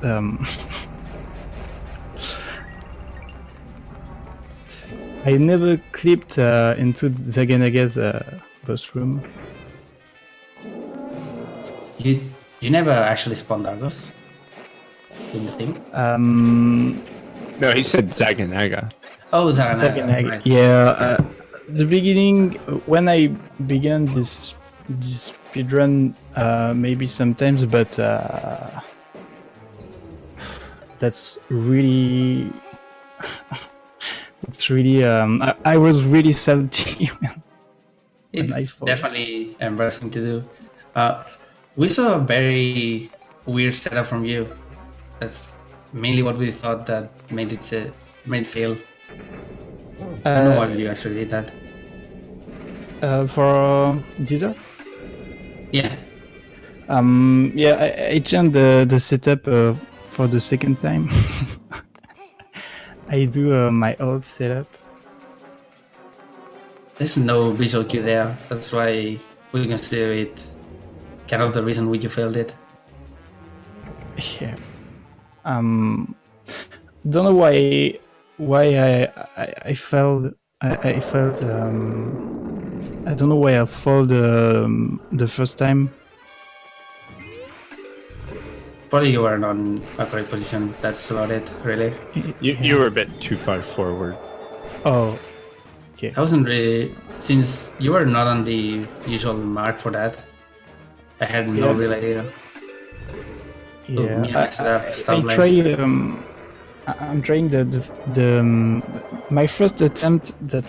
I never clipped into Zaganaga's boss room. You never actually spawned Argos in the thing? No, he said Zaganaga. Oh, Zaganaga. Zaganaga. Right. Yeah, the beginning when I began this speedrun, maybe sometimes, but that's really I was really salty when I It's fought. definitely embarrassing to do. We saw a very weird setup from you. That's mainly what we thought that made it fail. I don't know why you actually did that. For desert. Yeah. Yeah, I changed the setup for the second time. I do my old setup. There's no visual cue there. That's why we consider it kind of the reason why you failed it. Yeah. Don't know why I felt I felt I don't know why I failed the first time. Probably you weren't on a correct position. That's about it, really. You were a bit too far forward. Oh, I wasn't really, since you were not on the usual mark for that. I had no real idea. yeah. Miakx I try. I'm trying my first attempt that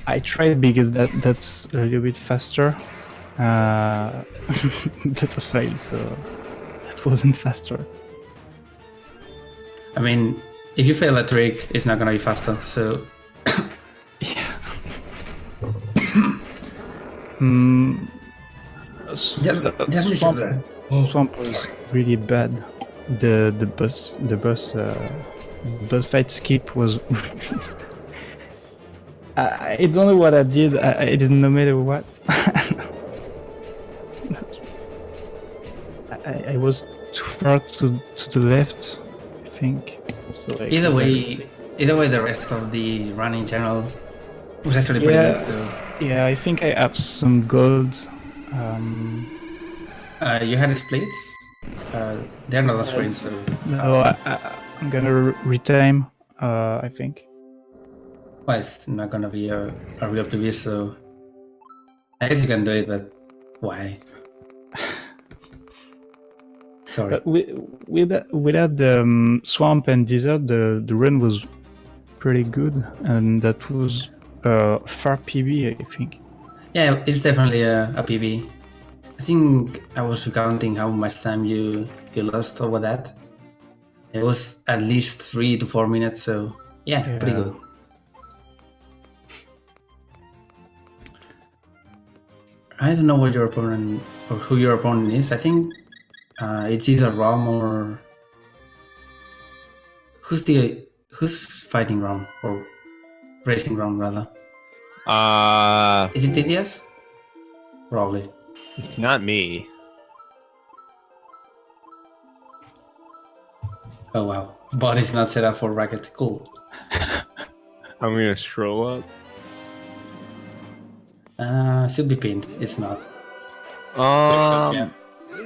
I tried because that's a little bit faster. But I failed, so that wasn't faster. I mean, if you fail a trick, it's not gonna be faster. So Yeah. Swamp was really bad. The boss fight skip was. I don't know what I did. I didn't no matter what. I was too far to the left, I think. So either way, the rest of the run in general was actually pretty good. So yeah, I think I have some gold. you had splits. They're not a sprint, so No, I'm gonna retime. I think. well, it's not gonna be a real PV. So I guess you can do it, but why? Sorry. But without the swamp and desert, the run was pretty good, and that was far PB, I think. Yeah, it's definitely a PV. I think I was recounting how much time you lost over that. It was at least 3 to 4 minutes, so yeah. Pretty good. I don't know what your opponent or who your opponent is. I think it's either Rom or who's fighting Rom or racing Rom rather. Is it Didias? Probably. It's not me. Oh wow, bot is not set up for bracket. Cool. I'm gonna scroll up. Should be pinned. It's not.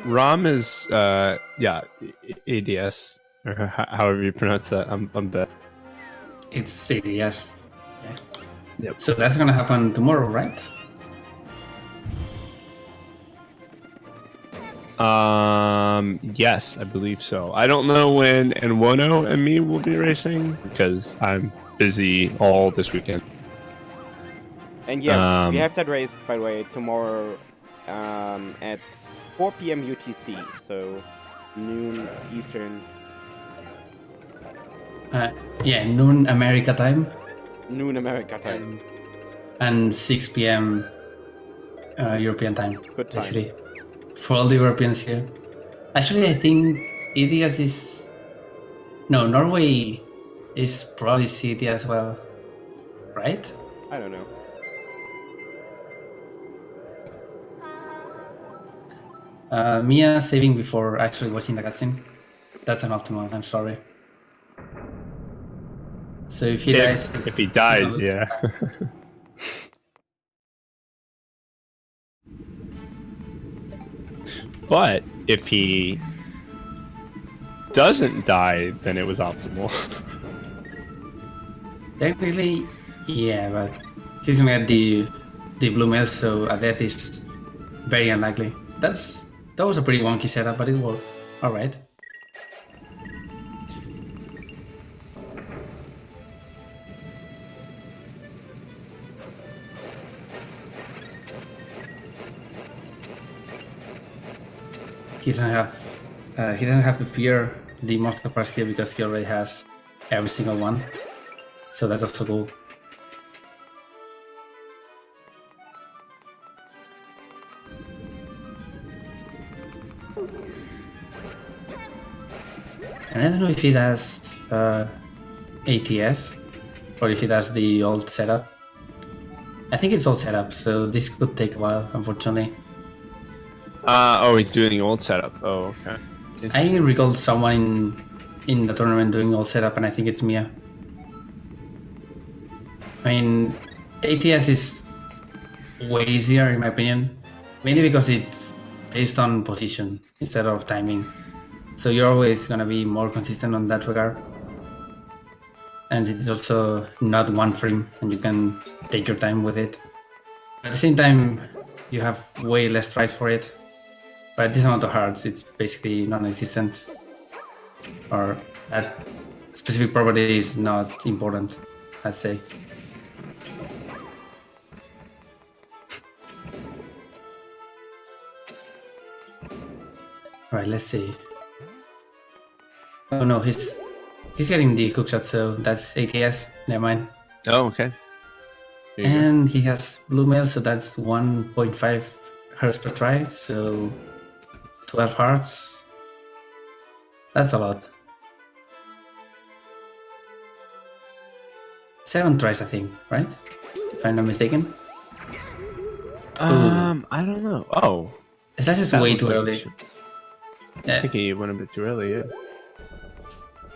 Rom is ADS or however you pronounce that. I'm bad. It's yes. Yeah. Yep. So that's gonna happen tomorrow, right? Yes, I believe so. I don't know when Enwono and me will be racing because I'm busy all this weekend. And yeah, we have that race, by the way, tomorrow at 4 p.m. UTC, so noon Eastern. Yeah, noon America time. Noon America time. And 6 p.m. European time. Good time. Basically. For all the Europeans here. Actually, I think EDS is... No, Norway is probably CT as well. Right? I don't know. Mia saving before actually watching the cutscene. That's an optimal, I'm sorry. So if he dies... If he dies, yeah. But if he doesn't die, then it was optimal. Technically, yeah, but he's gonna get the blue mail, so a death is very unlikely. That was a pretty wonky setup, but it worked. All right. He doesn't have to fear the monster parts here because he already has every single one. So that's also cool. And I don't know if he does ATS or if he does the old setup. I think it's old setup, so this could take a while, unfortunately. He's doing the old setup. Oh, okay. I recall someone in the tournament doing old setup, and I think it's Mia. I mean, ATS is way easier in my opinion, mainly because it's based on position instead of timing. So you're always gonna be more consistent on that regard. And it's also not one frame, and you can take your time with it. At the same time, you have way less tries for it. But this amount of hearts, it's basically non-existent. Or that specific property is not important, I'd say. Alright, let's see. Oh no, he's getting the hookshot, so that's ATS. Never mind. Oh, okay. And he has blue mail, so that's 1.5 hearts per try, so 12 hearts. That's a lot. 7 tries, I think, right? If I'm not mistaken. I don't know. Oh, That's just way too early. I think he went a bit too early, yeah.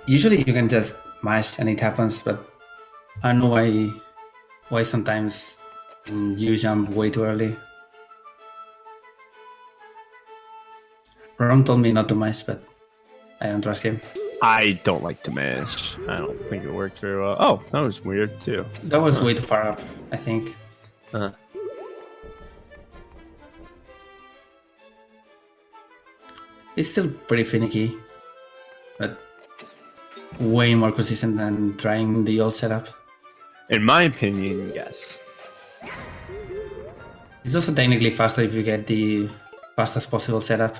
Usually you can just mash and it happens, but I don't know why sometimes you jump way too early. Ron told me not to mash, but I don't trust him. I don't like to mash. I don't think it worked very well. Oh, that was weird too. That was way too far up, I think. It's still pretty finicky, but way more consistent than trying the old setup. In my opinion, yes. It's also technically faster if you get the fastest possible setup.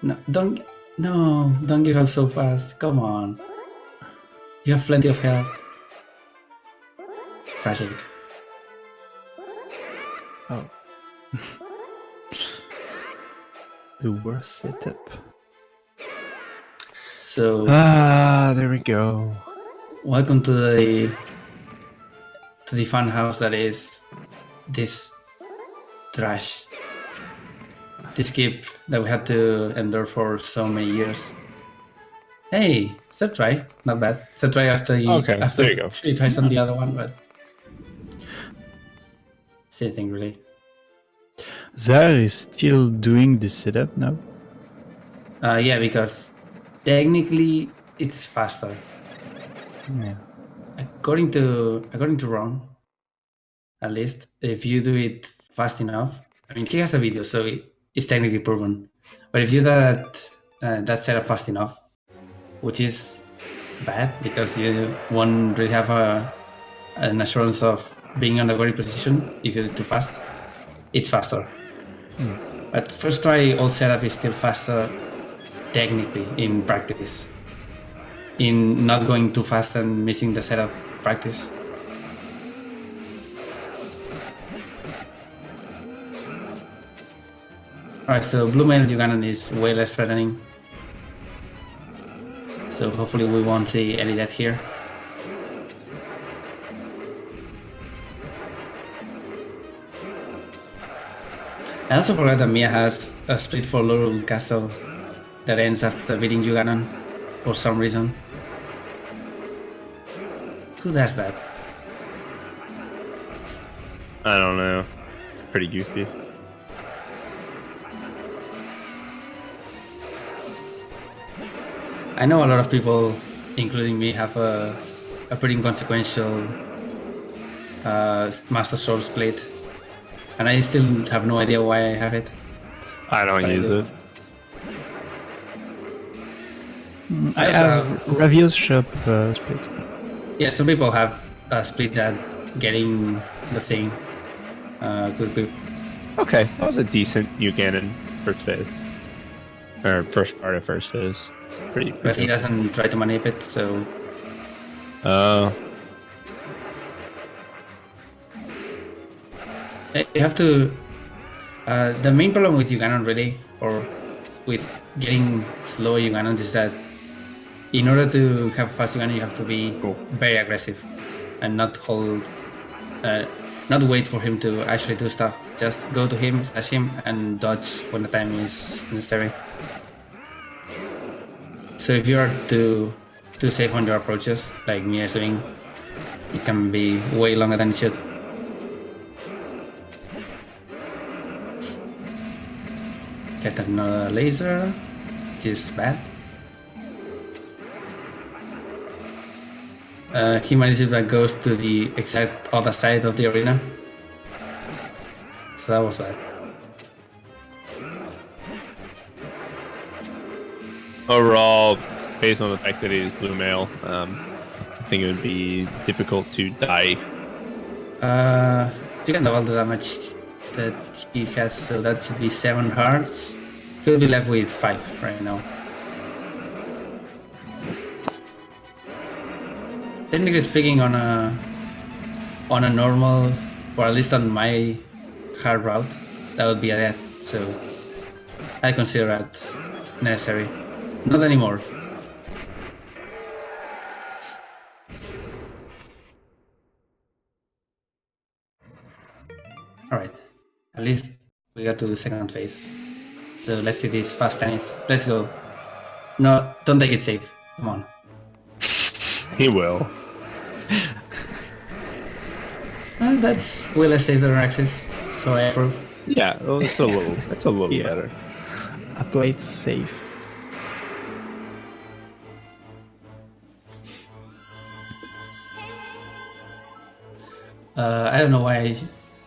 No, don't give up so fast. Come on. You have plenty of health. Tragic. Oh. the worst setup. So There we go. welcome to the fun house that is this trash. This skip that we had to endure for so many years. Hey, third try, not bad. Third try after Okay, there you go. 3 tries on the other one, but same thing really. Zar is still doing the setup now. Yeah, because technically it's faster. Yeah. According to Ron, at least if you do it fast enough. I mean, he has a video, so it's technically proven. But if you do that setup fast enough, which is bad because you won't really have an assurance of being on the correct position if you do it too fast, it's faster. But first try all setup is still faster technically in practice. In not going too fast and missing the setup practice. Alright, so blue male Ugandan is way less threatening. So hopefully we won't see any death here. I also forgot that Mia has a split for Laurel Castle that ends after beating Ugandan for some reason. Who does that? I don't know. It's pretty goofy. I know a lot of people, including me, have a pretty inconsequential Master Sword split, and I still have no idea why I have it. I don't use it. I have Ravio's shop split. Yeah, some people have split that getting the thing. Good. Okay, that was a decent Ugandan first phase. Or first part of first phase. Pretty But he doesn't try to manip it, so... You have to... the main problem with Ugandan really, or with getting slow Ugandans, is that in order to have fast Ugandan, you have to be very aggressive and not hold... not wait for him to actually do stuff. Just go to him, slash him, and dodge when the time is necessary. So if you are too safe on your approaches, like Mia is doing, it can be way longer than it should. Get another laser, which is bad. He manages that goes to the exact other side of the arena. So that was bad. Overall, based on the fact that he is blue male, I think it would be difficult to die. You can double the damage that he has, so that should be 7 hearts. He'll be left with 5 right now. Technically speaking, on a normal, or at least on my hard route, that would be a death, so I consider that necessary. Not anymore. Alright, at least we got to the second phase. So let's see this fast tennis. Let's go. No, don't take it safe. Come on. He will. That's way less safe than Eraxis, so I approve. Yeah, well, it's a little Yeah. better. I played safe. I don't know why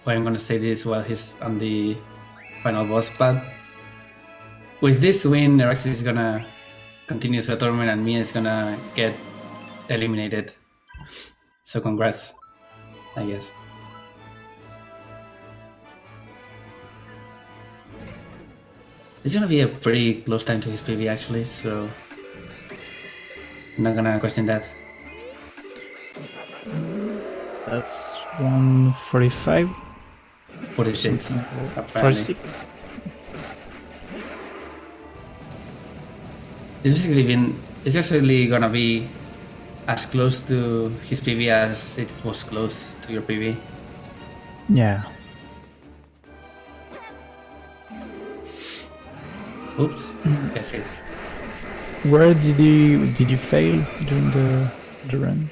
I'm gonna say this while he's on the final boss, but with this win, Eraxis is gonna continue through the tournament and Mia is gonna get eliminated. So congrats, I guess. It's gonna be a pretty close time to his PV actually, so I'm not gonna question that. That's 145. 46. apparently. 46. It's actually gonna be as close to his PV as it was close to your PV. Yeah. Oops. That's it. Where did you fail during the run?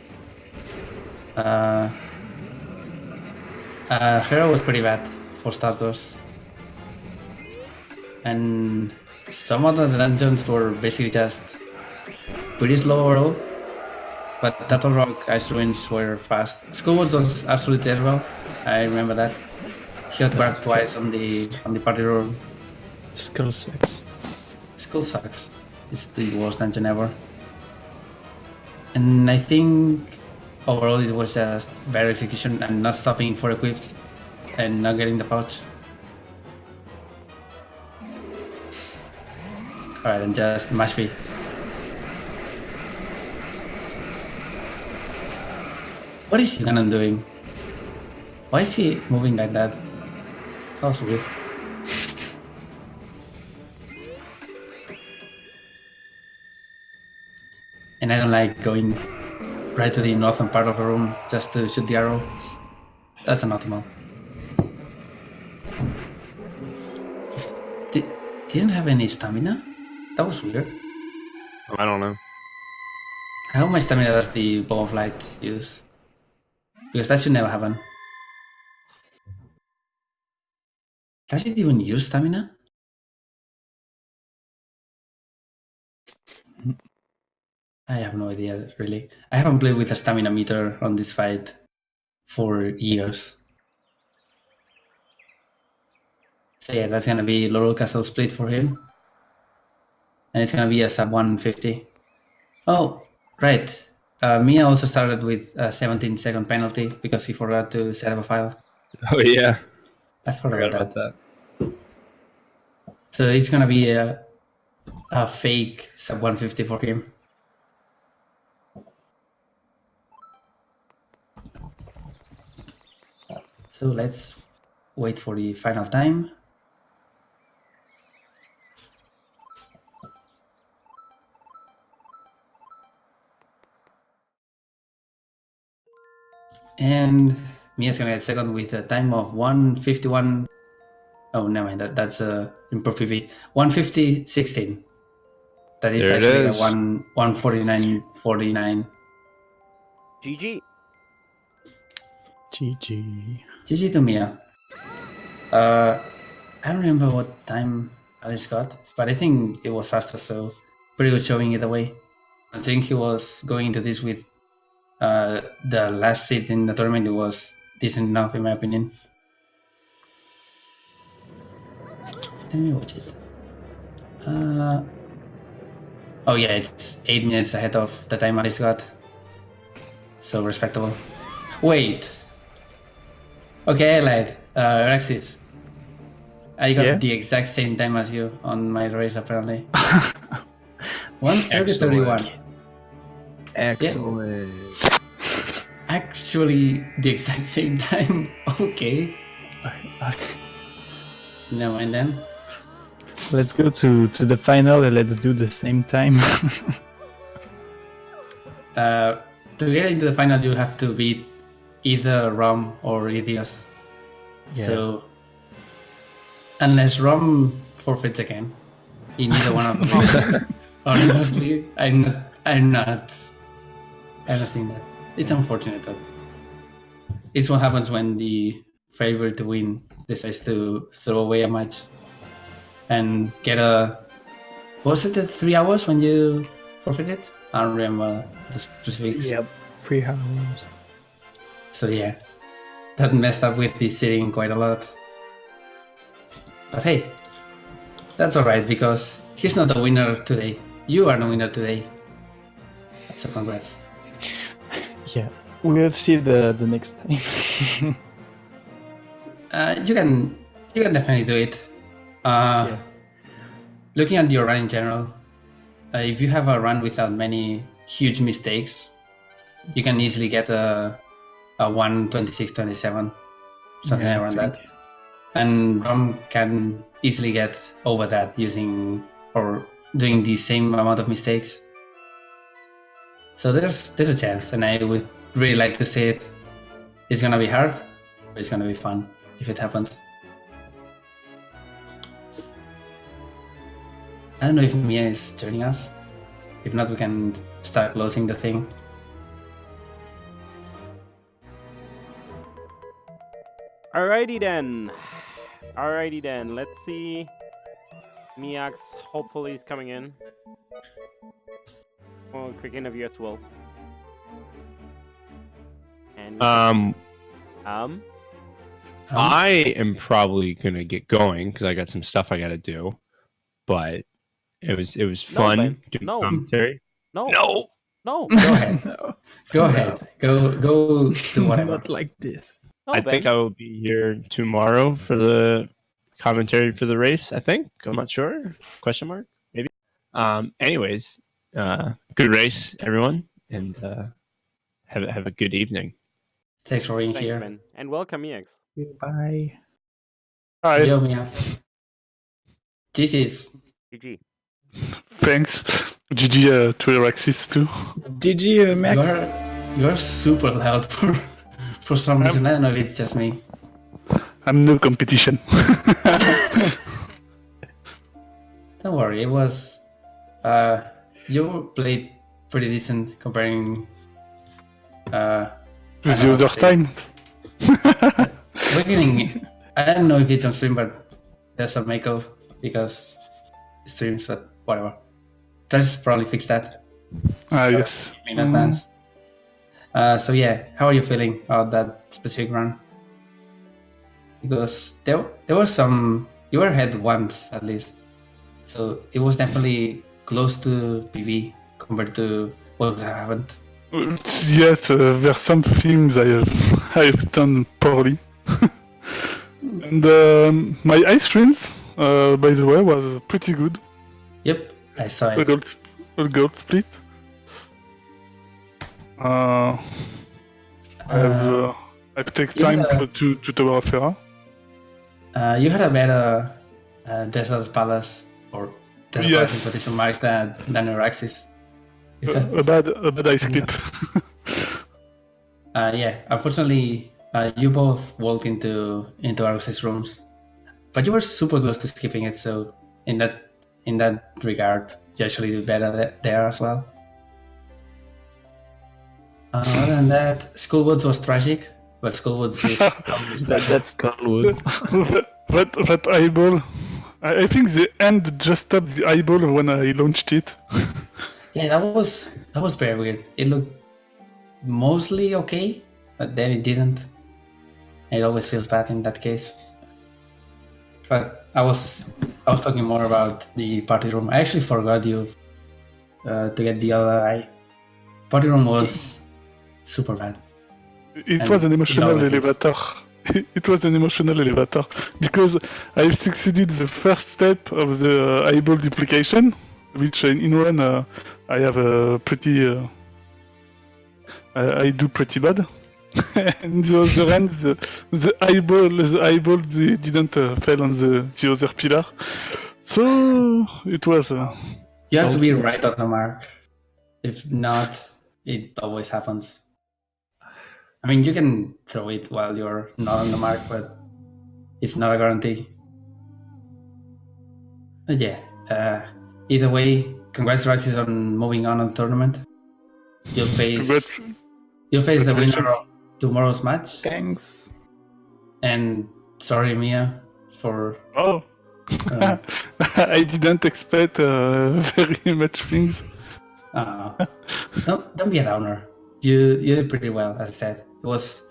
Hero was pretty bad for starters. And some of the dungeons were basically just pretty slow overall. But Turtle Rock Ice Ruins were fast. Schoolwoods was absolutely terrible. I remember that. He got back twice on the party room. Skull sucks. Skull sucks. It's the worst dungeon ever. And I think overall it was just bad execution and not stopping for equips and not getting the pouch. Alright, then just mash B. What is Ganon doing? Why is he moving like that? That was weird. And I don't like going right to the northern part of the room just to shoot the arrow. That's an optimal. Didn't have any stamina? That was weird. I don't know. How much stamina does the Bow of Light use? Because that should never happen. Does it even use stamina? I have no idea, really. I haven't played with a stamina meter on this fight for years. So yeah, that's gonna be Laurel Castle split for him. And it's gonna be a sub 150. Oh, right. Mia also started with a 17-second penalty because he forgot to set up a file. Oh yeah, I forgot forgot about about that. So it's gonna be a fake sub 150 for him. So let's wait for the final time. And Mia's gonna get second with a time of 151. Oh, never mind. That's improv PV. 150.16. That is There it actually is. a 149.49. GG. GG. GG to Mia. I don't remember what time Alice got, but I think it was faster, so pretty good showing either way. I think he was going into this with the last seed in the tournament. It was decent enough, in my opinion. Let me watch it. Oh yeah, it's 8 minutes ahead of the time Alice got. So respectable. Wait. Okay, I lied. Eraxis. I got Yeah? the exact same time as you on my race, apparently. 1:30:31. Excellent. Actually, the exact same time. Okay. No, and then? Let's go to the final and let's do the same time. To get into the final, you have to beat either Rom or Idios. Yeah. So, unless Rom forfeits again in either one of them, honestly, I'm not seeing that. It's unfortunate, though. It's what happens when the favorite to win decides to throw away a match and get a. Was it 3 hours when you forfeited? I don't remember the specifics. Yep. 3 hours. So yeah, that messed up with the sitting quite a lot. But hey, that's alright because he's not the winner today. You are the winner today. So congrats. Yeah. We'll see the next time. You can definitely do it. Yeah. Looking at your run in general, if you have a run without many huge mistakes, you can easily get a 1:26:27, something Yeah, I around that. think. And Rom can easily get over that using or doing the same amount of mistakes. So there's a chance, and I would really like to see it. It's gonna be hard, but it's gonna be fun if it happens. I don't know if Mia is joining us. If not, we can start closing the thing. Alrighty then. Alrighty then. Let's see. Miakx hopefully is coming in. Well, quick interview as well. And I am probably gonna get going because I got some stuff I gotta do. But it was fun Ben. doing No. commentary. no. No. No. Go ahead. No, Go ahead. Go do whatever. not like this. No, I Ben. think I will be here tomorrow for the commentary for the race. I think I'm not sure. Question mark? Maybe. Anyways, good race, everyone, and have a good evening. Thanks for being Thanks, here. Ben. And welcome, Miakx. Goodbye. Hi, Yo, Mia. GG's. GG. thanks. GG to Eraxis too. GG, Max. You're super loud for some reason. I don't know if it's just me. I'm no competition. Don't worry, it was you played pretty decent comparing With the other time. beginning. I don't know if it's on stream, but there's some echo because streams, but whatever. Let's probably fix that Yes. in advance. So yeah, how are you feeling about that specific run? Because there were some, you were ahead once at least, so it was definitely close to PV compared to what happened. Yes, there are some things I have done poorly. And my ice streams, by the way, was pretty good. Yep, I saw A it. gold split. I've taken time Yeah. to Tower of Hera. You had a better Desert Palace or Desert Yes. Palace in quotation marks than Eraxis. Is that? A bad ice clip. Yeah, unfortunately, you both walked into Eraxis rooms, but you were super close to skipping it. So in that regard, you actually did better there as well. Other than that, Schoolwoods was tragic, but Schoolwoods is always tragic. That's Carlwood. That eyeball. I think the end just stopped the eyeball when I launched it. Yeah, that was very weird. It looked mostly okay, but then it didn't. It always feels bad in that case. But I was talking more about the party room. I actually forgot you to get the other eye. Party room was super bad. It And was an emotional always is. elevator. It was an emotional elevator because I've succeeded the first step of the eyeball duplication, which in run I have a pretty. I do pretty bad, and the other end the eyeball didn't fall on the other pillar, so it was. You have to be Salty. right on the mark. If not, it always happens. I mean, you can throw it while you're not on the mark, but it's not a guarantee. But yeah, either way, congrats Eraxis on moving on the tournament. You'll face Congrats. the winner Congratulations. of tomorrow's match. Thanks. And sorry, Mia, for Oh, uh, I didn't expect very much things. don't be a downer. You did pretty well, as I said. It was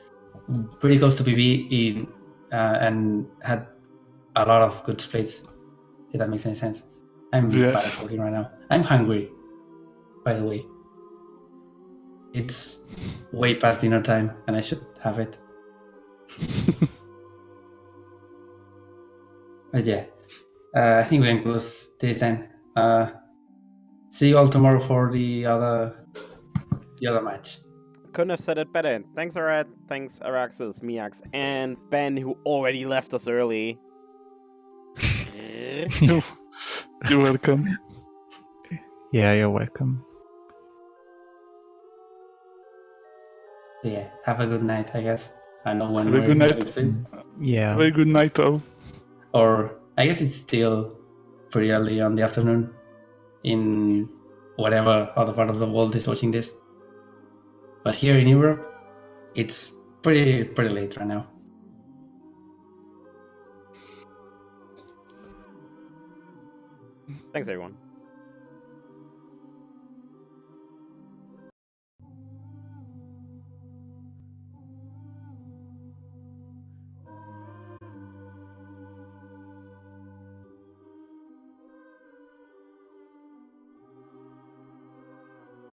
pretty close to PB and had a lot of good splits. If that makes any sense. I'm Yes. bad at talking right now. I'm hungry, by the way. It's way past dinner time, and I should have it. But yeah, I think we can close this then. See you all tomorrow for the other match. Couldn't have said it better. Thanks, Arad. Thanks, Eraxis, Miakx, and Ben, who already left us early. You're welcome. Yeah, you're welcome. Yeah, have a good night, I guess. I know when Have a we're good night. having stream. Yeah. Very good night, all. Or I guess it's still pretty early on the afternoon in whatever other part of the world is watching this. But here in Europe, it's pretty late right now. Thanks, everyone.